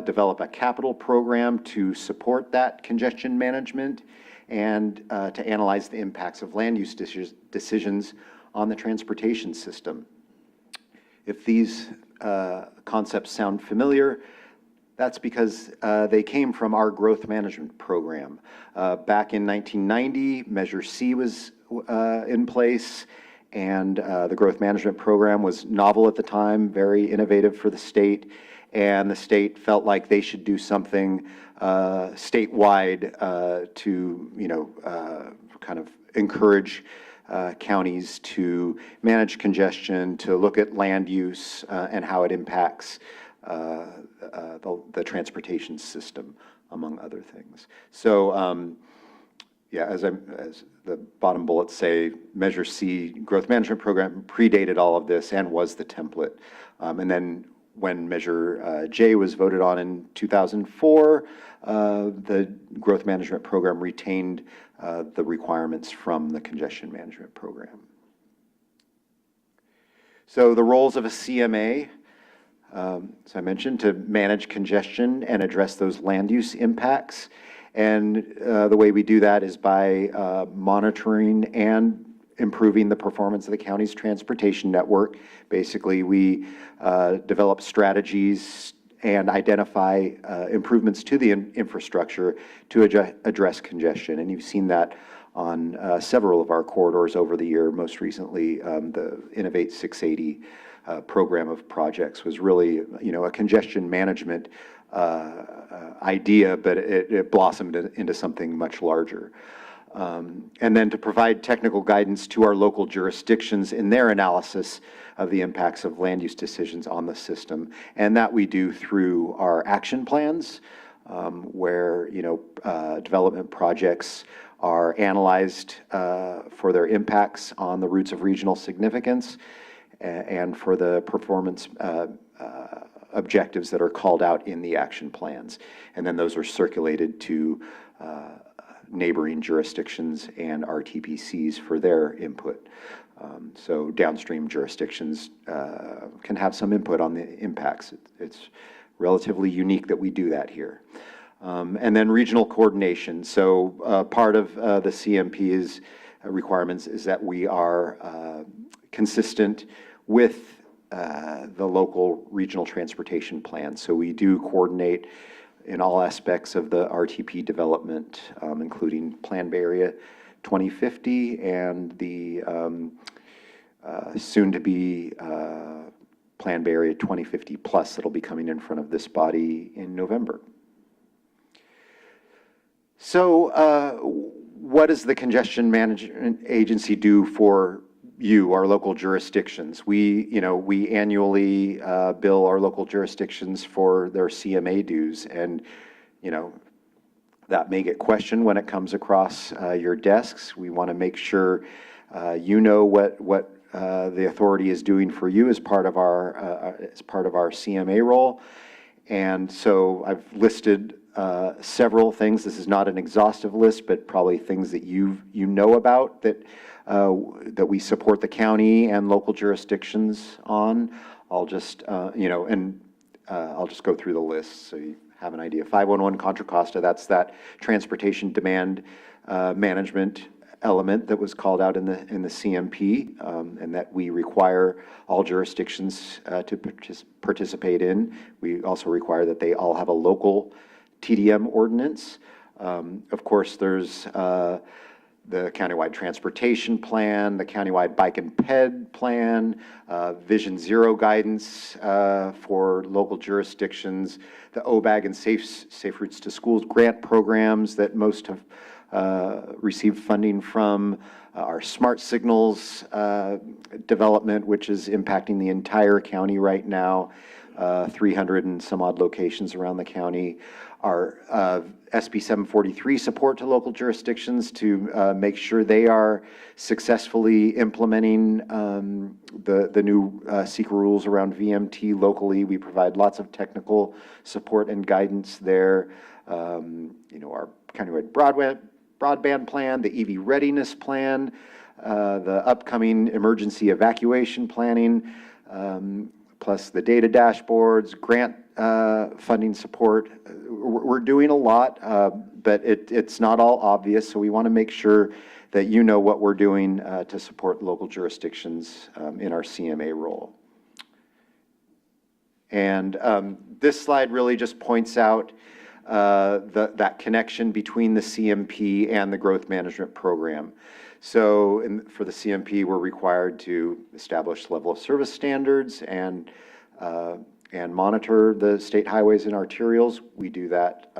develop a capital program to support that congestion management, and to analyze the impacts of land use decisions on the transportation system. If these concepts sound familiar, that's because they came from our growth management program. Back in 1990, Measure C was in place, and the growth management program was novel at the time, very innovative for the state, and the state felt like they should do something statewide to, kind of encourage counties to manage congestion, to look at land use and how it impacts the transportation system, among other things. So, yeah, as the bottom bullets say, Measure C growth management program predated all of this and was the template. And then when Measure J was voted on in 2004, the growth management program retained the requirements from the congestion management program. So the roles of a CMA, as I mentioned, to manage congestion and address those land use impacts. And the way we do that is by monitoring and improving the performance of the county's transportation network. Basically, we develop strategies and identify improvements to the infrastructure to address congestion. And you've seen that on several of our corridors over the year. Most recently, the Innovate 680 program of projects was really, a congestion management idea, but it blossomed into something much larger. And then to provide technical guidance to our local jurisdictions in their analysis of the impacts of land use decisions on the system. And that we do through our action plans, where, development projects are analyzed for their impacts on the routes of regional significance and for the performance objectives that are called out in the action plans. And then those are circulated to neighboring jurisdictions and RTPCs for their input. So downstream jurisdictions can have some input on the impacts. It's relatively unique that we do that here. And then regional coordination. So part of the CMP's requirements is that we are consistent with the local regional transportation plan. So we do coordinate in all aspects of the RTP development, including Plan Bay Area 2050 and the soon-to-be Plan Bay Area 2050 Plus that'll be coming in front of this body in November. So what does the Congestion Management Agency do for you, our local jurisdictions? We annually bill our local jurisdictions for their CMA dues, and that may get questioned when it comes across your desks. We want to make sure you know what the authority is doing for you as part of our CMA role. And so I've listed several things. This is not an exhaustive list, but probably things that you know about that we support the county and local jurisdictions on. I'll just I'll just go through the list so you have an idea. 511 Contra Costa, that's that transportation demand management element that was called out in the CMP, and that we require all jurisdictions to participate in. We also require that they all have a local TDM ordinance. Of course, there's the countywide transportation plan, the countywide bike and ped plan, Vision Zero guidance for local jurisdictions, the OBAG and Safe Routes to Schools grant programs that most have received funding from, our smart signals development, which is impacting the entire county right now, 300 and some odd locations around the county. Our SB 743 support to local jurisdictions to make sure they are successfully implementing the new SEQA rules around VMT locally. We provide lots of technical support and guidance there. Our countywide broadband plan, the EV readiness plan, the upcoming emergency evacuation planning, plus the data dashboards, grant funding support. We're doing a lot, but it's not all obvious, so we want to make sure that you know what we're doing to support local jurisdictions in our CMA role. And this slide really just points out that connection between the CMP and the growth management program. So for the CMP, we're required to establish level of service standards and monitor the state highways and arterials. We do that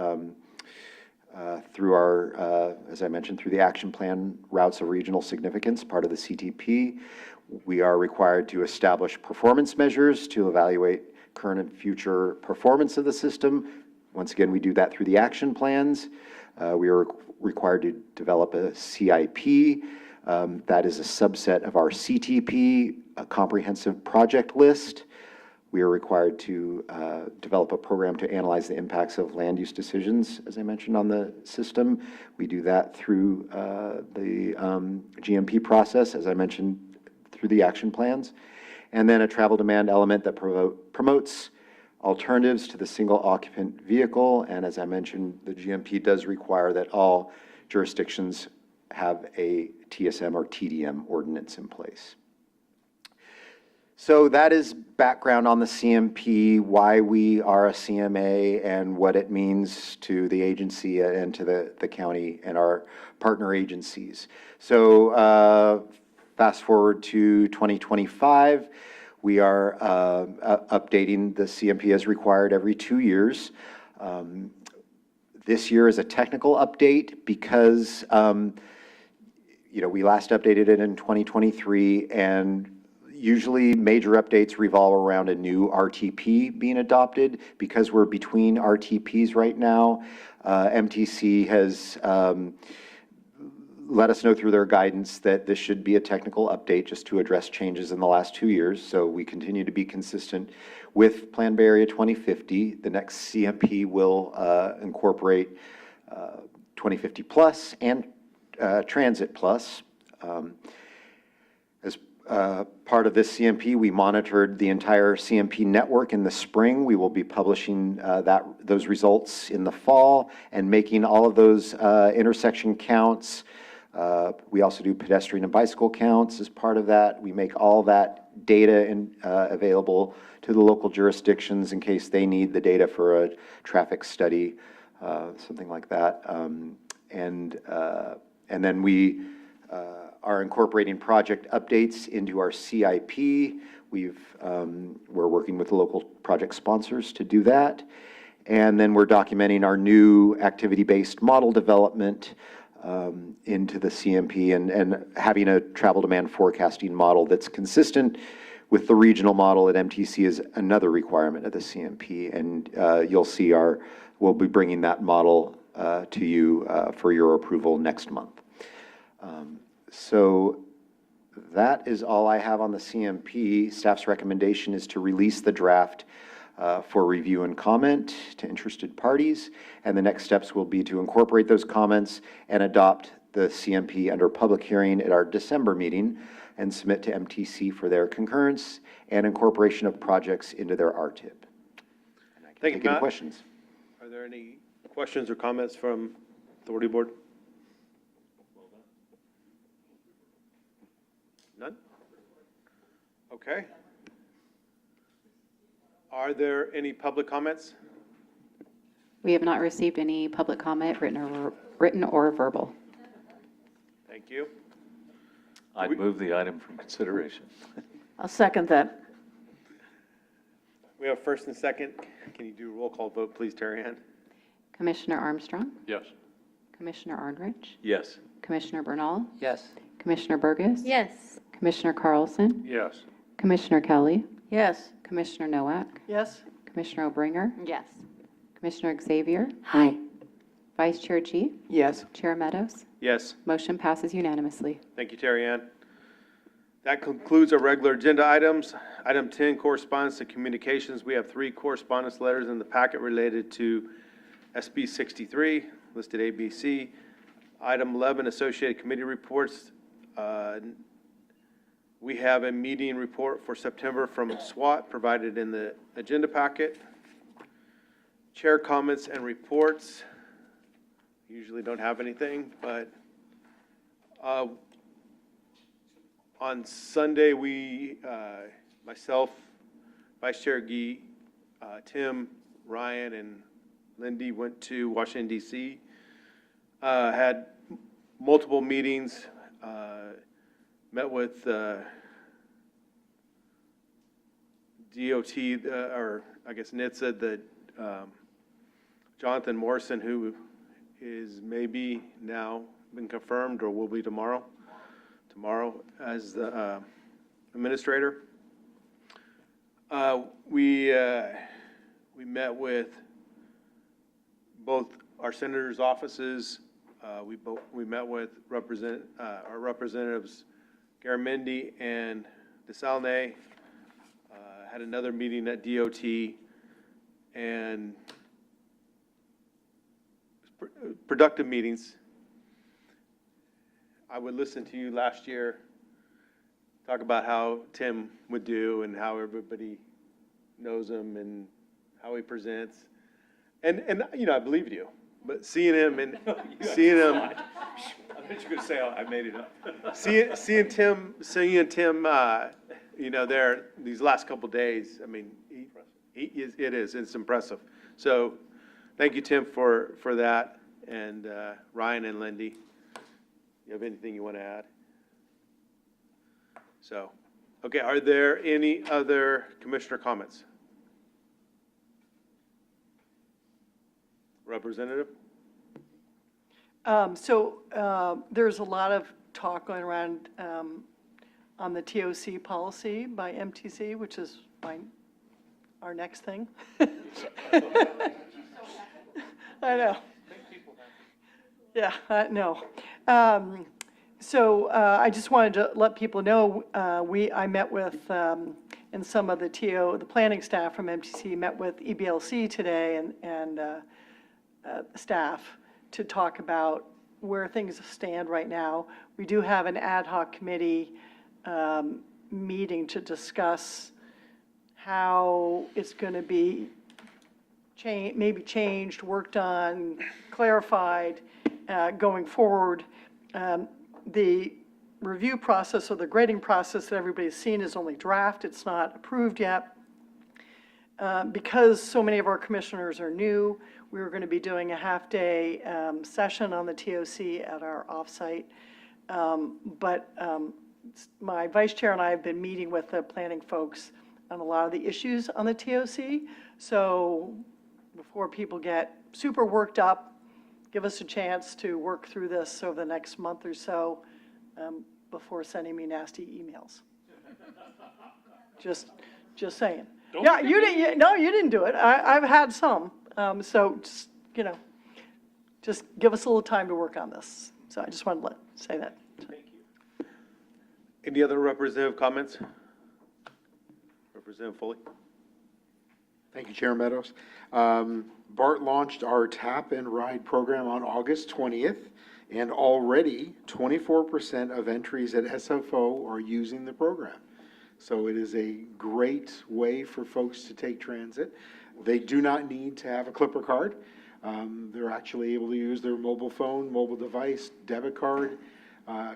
through our, as I mentioned, through the action plan routes of regional significance, part of the CTP. We are required to establish performance measures to evaluate current and future performance of the system. Once again, we do that through the action plans. We are required to develop a CIP. That is a subset of our CTP, a comprehensive project list. We are required to develop a program to analyze the impacts of land use decisions, as I mentioned, on the system. We do that through the GMP process, as I mentioned, through the action plans. And then a travel demand element that promotes alternatives to the single occupant vehicle. And as I mentioned, the GMP does require that all jurisdictions have a TSM or TDM ordinance in place. So that is background on the CMP, why we are a CMA, and what it means to the agency and to the county and our partner agencies. So fast forward to 2025, we are updating the CMP as required every 2 years. This year is a technical update because we last updated it in 2023, and usually major updates revolve around a new RTP being adopted. Because we're between RTPs right now, MTC has let us know through their guidance that this should be a technical update just to address changes in the last 2 years. So we continue to be consistent with Plan Bay Area 2050. The next CMP will incorporate 2050 Plus and Transit Plus. As part of this CMP, we monitored the entire CMP network in the spring. We will be publishing those results in the fall and making all of those intersection counts. We also do pedestrian and bicycle counts as part of that. We make all that data available to the local jurisdictions in case they need the data for a traffic study, something like that. And then we are incorporating project updates into our CIP. We're working with the local project sponsors to do that. And then we're documenting our new activity-based model development into the CMP and having a travel demand forecasting model that's consistent with the regional model at MTC is another requirement of the CMP. And you'll see we'll be bringing that model to you for your approval next month. So that is all I have on the CMP. Staff's recommendation is to release the draft for review and comment to interested parties. And the next steps will be to incorporate those comments and adopt the CMP under public hearing at our December meeting and submit to MTC for their concurrence and incorporation of projects into their RTIP. And I can Thank you, take any Matt. questions. Are there any questions or comments from Authority Board? None? Okay. Are there any public comments? We have not received any public comment, written or verbal. Thank you. I'd move the item for consideration. I'll second that. We have first and second. Can you do a roll call vote, please, Terry Ann? Commissioner Armstrong, Yes. Commissioner Arnrich, Yes. Commissioner Bernal, Yes. Commissioner Burgess. Yes. Commissioner Carlson, Yes. Commissioner Kelly, Yes. Commissioner Nowak, Yes? Commissioner Obringer, Yes. Commissioner Xavier, Hi. Vice Chair G, Yes. Chair Meadows. Yes. Motion passes unanimously. Thank you, Terry Ann. That concludes our regular agenda items. Item 10, correspondence and communications. We have 3 correspondence letters in the packet related to SB 63, listed ABC. Item 11, associated committee reports. We have a meeting report for September from SWAT provided in the agenda packet. Chair comments and reports. Usually don't have anything, but on Sunday, myself, Vice Chair Gee, Tim, Ryan, and Lindy went to Washington, D.C., had multiple meetings, met with DOT, or I guess NHTSA, Jonathan Morrison, who is maybe now been confirmed or will be tomorrow as the administrator. We met with both our senators' offices. We met with our representatives Garamendi and DeSaulnay. Had another meeting at DOT, and productive meetings. I would listen to you last year talk about how Tim would do and how everybody knows him and how he presents. And I believed you, but seeing him, I thought you were going to say, oh, I made it up. seeing Tim, there these last couple days, I mean, it's impressive. So thank you, Tim, for that, and Ryan and Lindy. You have anything you want to add? So, okay, are there any other commissioner comments? Representative? There's a lot of talk going around on the TOC policy by MTC, which is our next thing. I know. Yeah, I know. I just wanted to let people know, I met with, and some of the planning staff from MTC met with EBLC today and staff to talk about where things stand right now. We do have an ad hoc committee meeting to discuss how it's going to be maybe changed, worked on, clarified going forward. The review process or the grading process that everybody's seen is only draft. It's not approved yet. Because so many of our commissioners are new, we were going to be doing a half-day session on the TOC at our offsite. My vice chair and I have been meeting with the planning folks on a lot of the issues on the TOC. So before people get super worked up, give us a chance to work through this over the next month or so before sending me nasty emails. Just saying. Yeah, you didn't. No, you didn't do it. I've had some. So just give us a little time to work on this. So I just wanted to say that. Thank you. Any other representative comments? Representative Foley. Thank you, Chair Meadows. BART launched our Tap and Ride program on August 20th, and already 24% of entries at SFO are using the program. So it is a great way for folks to take transit. They do not need to have a Clipper card. They're actually able to use their mobile phone, mobile device, debit card,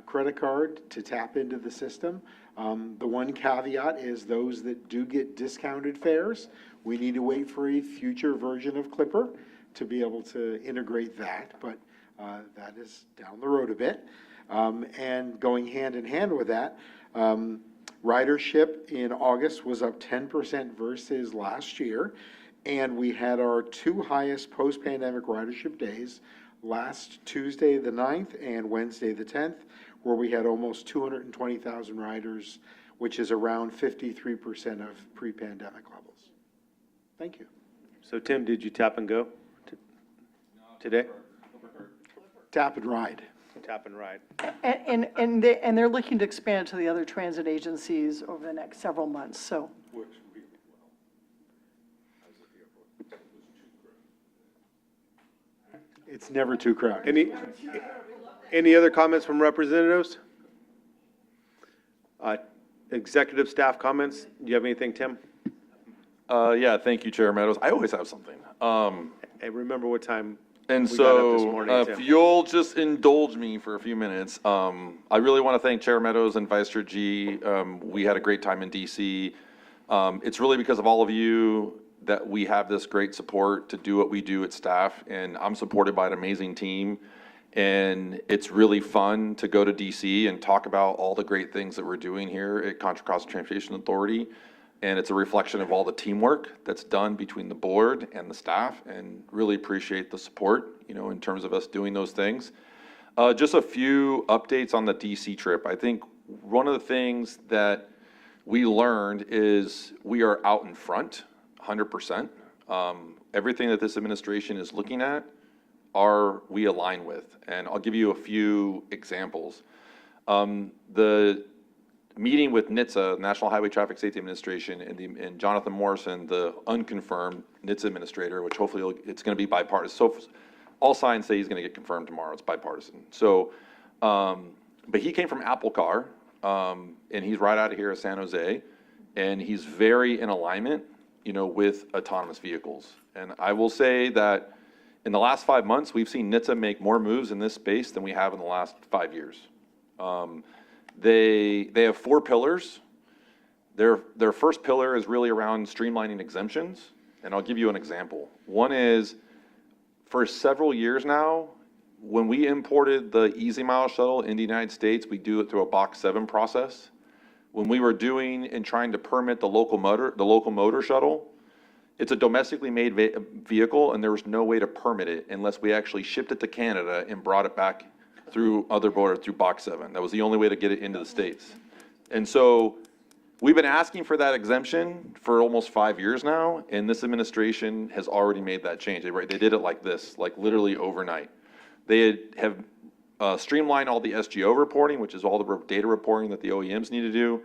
credit card to tap into the system. The one caveat is those that do get discounted fares, we need to wait for a future version of Clipper to be able to integrate that, but that is down the road a bit. And going hand in hand with that, ridership in August was up 10% versus last year, and we had our two highest post-pandemic ridership days last Tuesday the 9th and Wednesday the 10th, where we had almost 220,000 riders, which is around 53% of pre-pandemic levels. Thank you. So Tim, did you tap and go today? Tap and ride. Tap and ride. And they're looking to expand to the other transit agencies over the next several months, so. It's never too crowded. Any other comments from representatives? Executive staff comments, do you have anything, Tim? Yeah, thank you, Chair Meadows. I always have something. Hey, remember what time And we got up this so, morning, if Tim? you'll just indulge me for a few minutes, I really want to thank Chair Meadows and Vice Chair G. We had a great time in DC. It's really because of all of you that we have this great support to do what we do at staff, and I'm supported by an amazing team. And it's really fun to go to DC and talk about all the great things that we're doing here at Contra Costa Transportation Authority. And it's a reflection of all the teamwork that's done between the board and the staff, and really appreciate the support, in terms of us doing those things. Just a few updates on the DC trip. I think one of the things that we learned is we are out in front, 100%. Everything that this administration is looking at, we align with. And I'll give you a few examples. The meeting with NHTSA, National Highway Traffic Safety Administration, and Jonathan Morrison, the unconfirmed NHTSA administrator, which hopefully it's going to be bipartisan. So all signs say he's going to get confirmed tomorrow. It's bipartisan. So, but he came from Apple Car, and he's right out of here at San Jose, and he's very in alignment, with autonomous vehicles. And I will say that in the last 5 months, we've seen NHTSA make more moves in this space than we have in the last 5 years. They have 4 pillars. Their first pillar is really around streamlining exemptions, and I'll give you an example. One is, for several years now, when we imported the Easy Mile shuttle in the United States, we do it through a Box 7 process. When we were doing and trying to permit the local motor shuttle, it's a domestically made vehicle, and there was no way to permit it unless we actually shipped it to Canada and brought it back through other borders through Box 7. That was the only way to get it into the States. And so we've been asking for that exemption for almost 5 years now, and this administration has already made that change. They did it like this, like literally overnight. They have streamlined all the SGO reporting, which is all the data reporting that the OEMs need to do.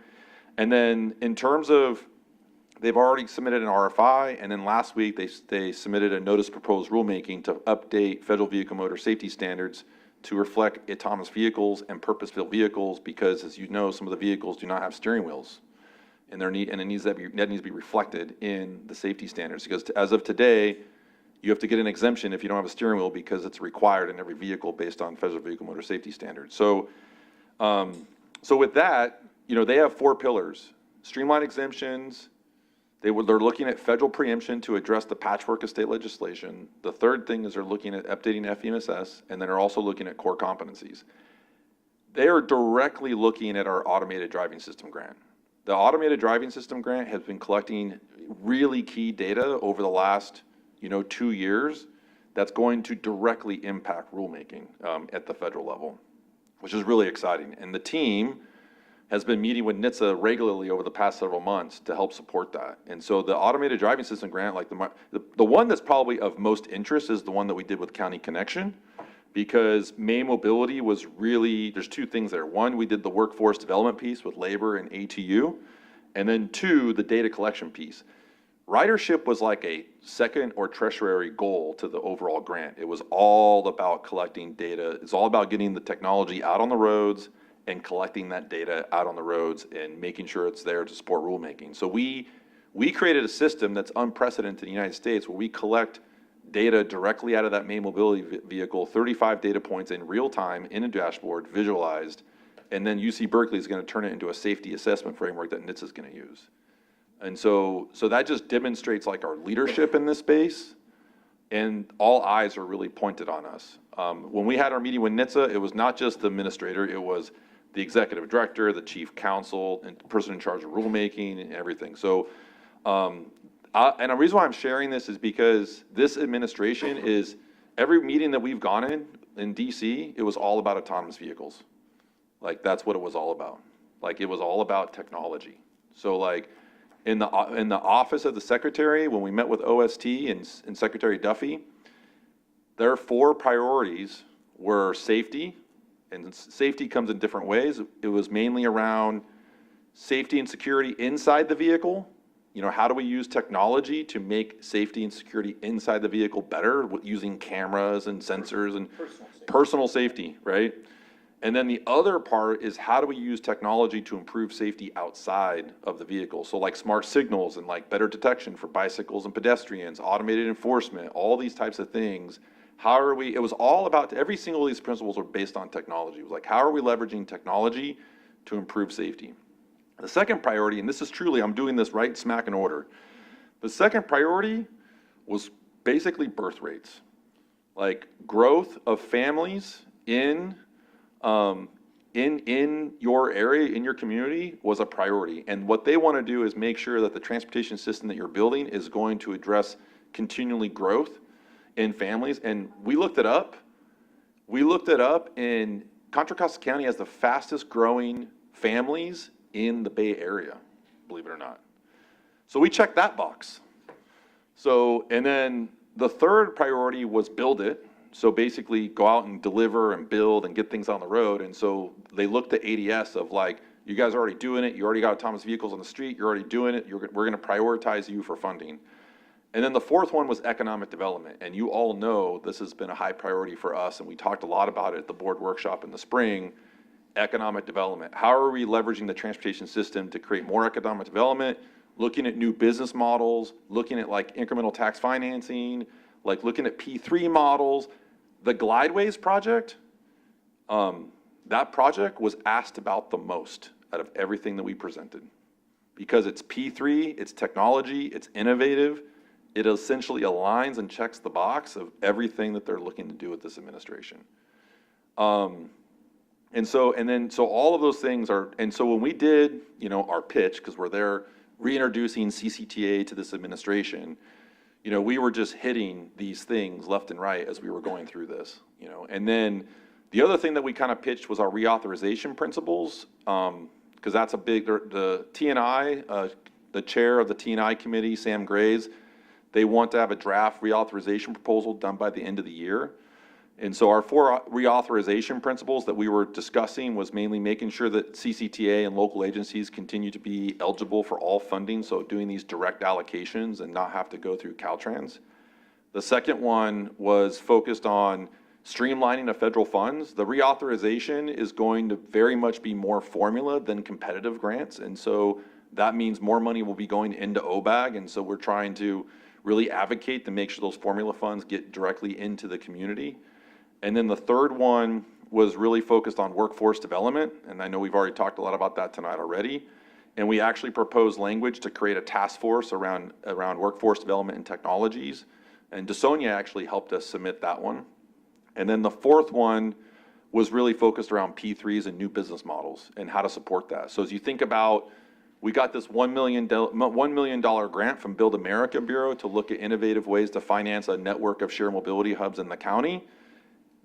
And then in terms of, they've already submitted an RFI, and then last week they submitted a notice of proposed rulemaking to update federal vehicle motor safety standards to reflect autonomous vehicles and purpose-built vehicles, because as you know, some of the vehicles do not have steering wheels, and that needs to be reflected in the safety standards. Because as of today, you have to get an exemption if you don't have a steering wheel, because it's required in every vehicle based on federal vehicle motor safety standards. So, so with that, they have 4 pillars: streamline exemptions. They're looking at federal preemption to address the patchwork of state legislation. The third thing is they're looking at updating FEMSS, and then they're also looking at core competencies. They are directly looking at our automated driving system grant. The automated driving system grant has been collecting really key data over the last 2 years that's going to directly impact rulemaking at the federal level, which is really exciting. And the team has been meeting with NHTSA regularly over the past several months to help support that. And so the automated driving system grant, like the one that's probably of most interest is the one that we did with County Connection, because May Mobility was really, there's 2 things there. One, we did the workforce development piece with labor and ATU, and then 2, the data collection piece. Ridership was like a second or tertiary goal to the overall grant. It was all about collecting data. It's all about getting the technology out on the roads and collecting that data out on the roads and making sure it's there to support rulemaking. So we created a system that's unprecedented in the United States, where we collect data directly out of that May Mobility vehicle, 35 data points in real time in a dashboard, visualized, and then UC Berkeley is going to turn it into a safety assessment framework that NHTSA is going to use. And so that just demonstrates like our leadership in this space, and all eyes are really pointed on us. When we had our meeting with NHTSA, it was not just the administrator, it was the executive director, the chief counsel, and the person in charge of rulemaking and everything. So, and the reason why I'm sharing this is because this administration is, every meeting that we've gone in DC, it was all about autonomous vehicles. Like, that's what it was all about. Like, it was all about technology. So like, in the office of the secretary, when we met with OST and Secretary Duffy, their 4 priorities were safety, and safety comes in different ways. It was mainly around safety and security inside the vehicle. How do we use technology to make safety and security inside the vehicle better, using cameras and sensors and personal safety, right? And then the other part is how do we use technology to improve safety outside of the vehicle? So like smart signals and like better detection for bicycles and pedestrians, automated enforcement, all these types of things. How are we, it was all about, every single of these principles are based on technology. It was like, how are we leveraging technology to improve safety? The second priority, and this is truly, I'm doing this right smack in order. The second priority was basically birth rates. Like growth of families in your area, in your community was a priority. And what they want to do is make sure that the transportation system that you're building is going to address continually growth in families. And we looked it up. And Contra Costa County has the fastest growing families in the Bay Area, believe it or not. So we checked that box. So, and then the third priority was build it. So basically go out and deliver and build and get things on the road. And so they looked at ADS of like, you guys are already doing it. You already got autonomous vehicles on the street. You're already doing it. We're going to prioritize you for funding. And then the fourth one was economic development. And you all know this has been a high priority for us. And we talked a lot about it at the board workshop in the spring, economic development. How are we leveraging the transportation system to create more economic development, looking at new business models, looking at like incremental tax financing, like looking at P3 models. The Glideways project, that project was asked about the most out of everything that we presented because it's P3, it's technology, it's innovative. It essentially aligns and checks the box of everything that they're looking to do with this administration. So all of those things are, and so when we did, our pitch, because we're there reintroducing CCTA to this administration, we were just hitting these things left and right as we were going through this, And then the other thing that we kind of pitched was our reauthorization principles, because that's a big, the TNI, the chair of the TNI committee, Sam Graves, they want to have a draft reauthorization proposal done by the end of the year. And so our 4 reauthorization principles that we were discussing was mainly making sure that CCTA and local agencies continue to be eligible for all funding, so doing these direct allocations and not have to go through Caltrans. The second one was focused on streamlining of federal funds. The reauthorization is going to very much be more formula than competitive grants, and so that means more money will be going into OBAG, and so we're trying to really advocate to make sure those formula funds get directly into the community. And then the third one was really focused on workforce development, and I know we've already talked a lot about that tonight already. And we actually proposed language to create a task force around workforce development and technologies. And DeSonia actually helped us submit that one. And then the fourth one was really focused around P3s and new business models and how to support that. So as you think about, we got this $1 million grant from Build America Bureau to look at innovative ways to finance a network of shared mobility hubs in the county.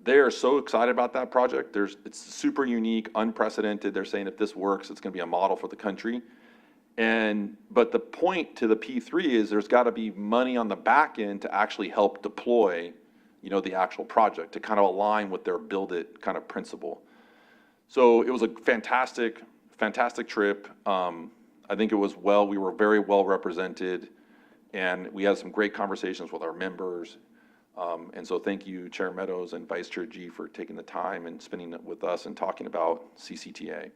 They are so excited about that project. It's super unique, unprecedented. They're saying if this works, it's going to be a model for the country. But the point to the P3 is there's got to be money on the back end to actually help deploy, the actual project to kind of align with their build it kind of principle. So it was a fantastic trip. I think it was we were very well represented, and we had some great conversations with our members. And so thank you, Chair Meadows and Vice Chair G, for taking the time and spending it with us and talking about CCTA.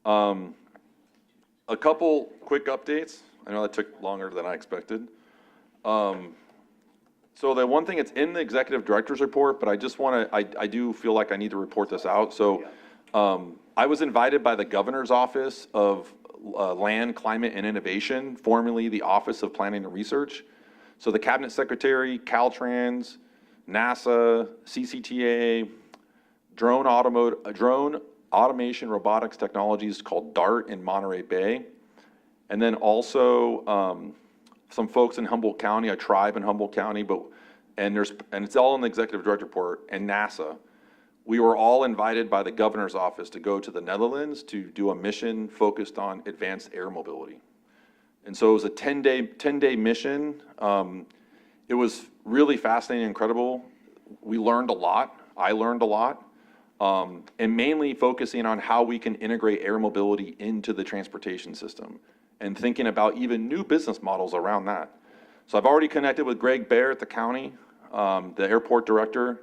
A couple quick updates. I know that took longer than I expected. So the one thing, it's in the Executive Director's report, but I just want to, I do feel like I need to report this out. So I was invited by the Governor's Office of Land, Climate, and Innovation, formerly the Office of Planning and Research. So the Cabinet Secretary, Caltrans, NASA, CCTA, drone automation robotics technologies called DART in Monterey Bay. And then also some folks in Humboldt County, a tribe in Humboldt County, and it's all in the Executive Director report, and NASA. We were all invited by the Governor's Office to go to the Netherlands to do a mission focused on advanced air mobility. And so it was a 10-day mission. It was really fascinating and incredible. We learned a lot. I learned a lot. And mainly focusing on how we can integrate air mobility into the transportation system and thinking about even new business models around that. So I've already connected with Greg Baer at the county, the airport director,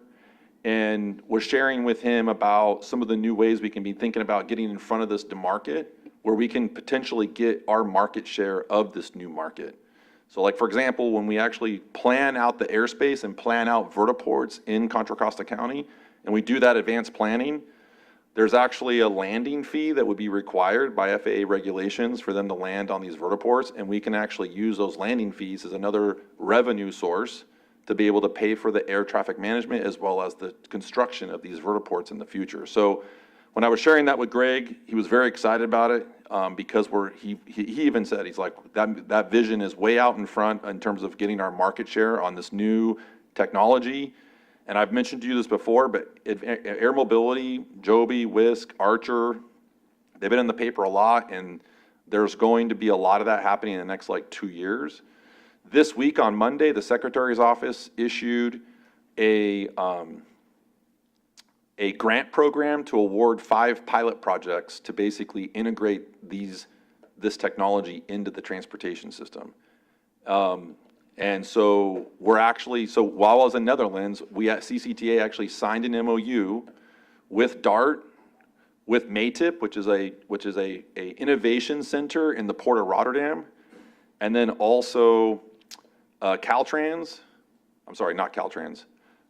and was sharing with him about some of the new ways we can be thinking about getting in front of this market, where we can potentially get our market share of this new market. So like, for example, when we actually plan out the airspace and plan out vertiports in Contra Costa County, and we do that advanced planning, there's actually a landing fee that would be required by FAA regulations for them to land on these vertiports, and we can actually use those landing fees as another revenue source to be able to pay for the air traffic management as well as the construction of these vertiports in the future. So when I was sharing that with Greg, he was very excited about it, because he even said, he's like, that vision is way out in front in terms of getting our market share on this new technology. And I've mentioned to you this before, but air mobility, Joby, Wisk, Archer, they've been in the paper a lot, and there's going to be a lot of that happening in the next like 2 years. This week on Monday, the Secretary's office issued a grant program to award 5 pilot projects to basically integrate this technology into the transportation system. And so while I was in Netherlands, we at CCTA actually signed an MOU with DART, with MATIP, which is a innovation center in the Port of Rotterdam, and then also Caltrans, I'm sorry, not Caltrans,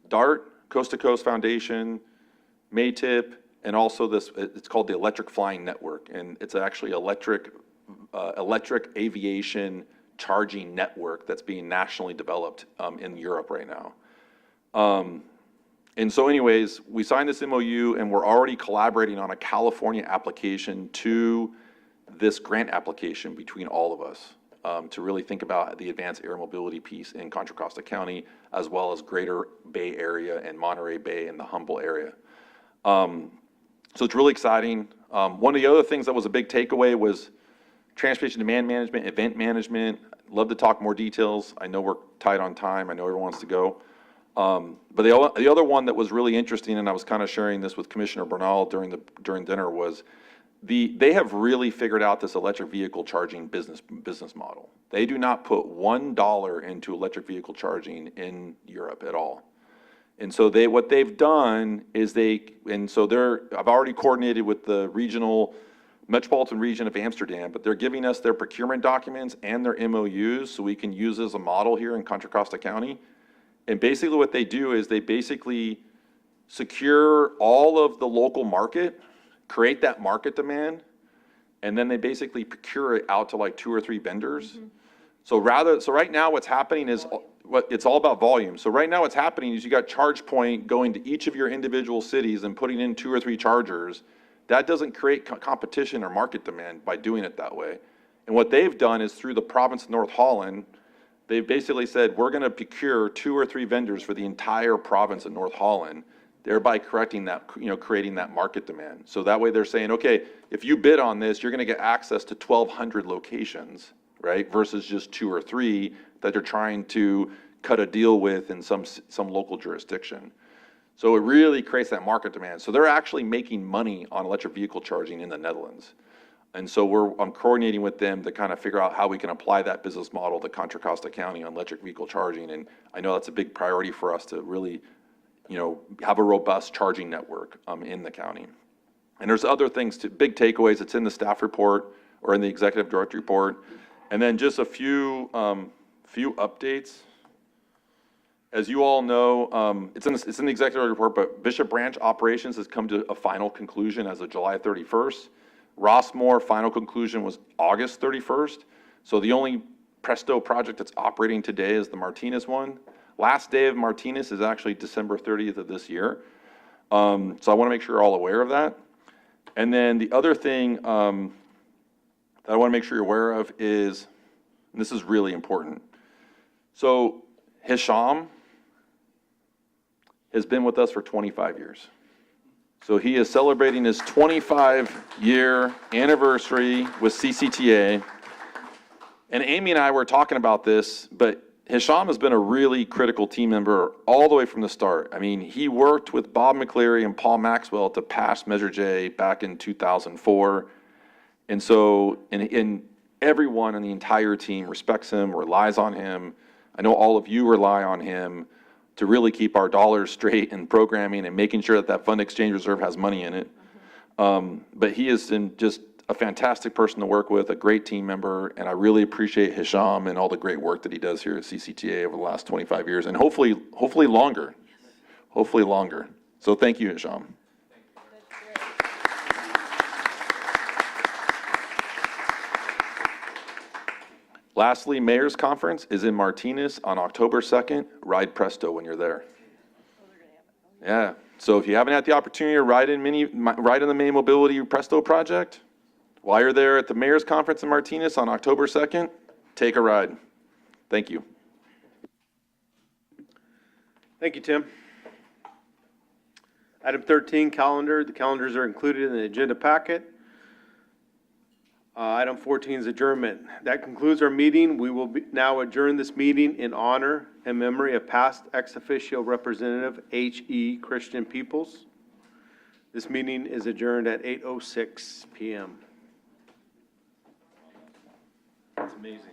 DART, Coast to Coast Foundation, MATIP, and also it's called the Electric Flying Network, and it's actually electric aviation charging network that's being nationally developed in Europe right now. And so anyways, we signed this MOU, and we're already collaborating on a California application to this grant application between all of us, to really think about the advanced air mobility piece in Contra Costa County, as well as Greater Bay Area and Monterey Bay and the Humboldt area. So it's really exciting. One of the other things that was a big takeaway was transportation demand management, event management. Love to talk more details. I know we're tight on time. I know everyone wants to go. But the other one that was really interesting, and I was kind of sharing this with Commissioner Bernal during dinner, was they have really figured out this electric vehicle charging business model. They do not put $1 into electric vehicle charging in Europe at all. And so what they've done is I've already coordinated with the metropolitan region of Amsterdam, but they're giving us their procurement documents and their MOUs so we can use as a model here in Contra Costa County. And basically what they do is they basically secure all of the local market, create that market demand, and then they basically procure it out to like 2 or 3 vendors. So right now what's happening is it's all about volume. So right now what's happening is you got ChargePoint going to each of your individual cities and putting in 2 or 3 chargers. That doesn't create competition or market demand by doing it that way. And what they've done is through the province of North Holland, they've basically said, we're going to procure 2 or 3 vendors for the entire province of North Holland, thereby creating that market demand. So that way they're saying, okay, if you bid on this, you're going to get access to 1,200 locations, right? Versus just 2 or 3 that they're trying to cut a deal with in some local jurisdiction. So it really creates that market demand. So they're actually making money on electric vehicle charging in the Netherlands. And so I'm coordinating with them to kind of figure out how we can apply that business model to Contra Costa County on electric vehicle charging. And I know that's a big priority for us to really, have a robust charging network in the county. And there's other things, big takeaways. It's in the staff report or in the executive director report. And then just a few updates. As you all know, it's in the executive report, but Bishop Branch operations has come to a final conclusion as of July 31st. Rossmore final conclusion was August 31st. So the only Presto project that's operating today is the Martinez one. Last day of Martinez is actually December 30th of this year. So I want to make sure you're all aware of that. And then the other thing that I want to make sure you're aware of is, and this is really important. So Hisham has been with us for 25 years. So he is celebrating his 25-year anniversary with CCTA. And Amy and I were talking about this, but Hisham has been a really critical team member all the way from the start. I mean, he worked with Bob McCleary and Paul Maxwell to pass Measure J back in 2004. And so and everyone on the entire team respects him, relies on him. I know all of you rely on him. to really keep our dollars straight in programming and making sure that that fund exchange reserve has money in it. But he is just a fantastic person to work with, a great team member, and I really appreciate Hisham and all the great work that he does here at CCTA over the last 25 years, and hopefully longer. Hopefully longer. So thank you, Hisham. Lastly, Mayor's Conference is in Martinez on October 2nd. Ride Presto when you're there. Yeah, so if you haven't had the opportunity to ride in the Mini Mobility Presto project, while you're there at the Mayor's Conference in Martinez on October 2nd, take a ride. Thank you. Thank you, Tim. Item 13, calendar. The calendars are included in the agenda packet. Item 14 is adjournment. That concludes our meeting. We will now adjourn this meeting in honor and memory of past ex officio Representative H.E. Christian Peoples. This meeting is adjourned at 8:06 p.m. It's amazing.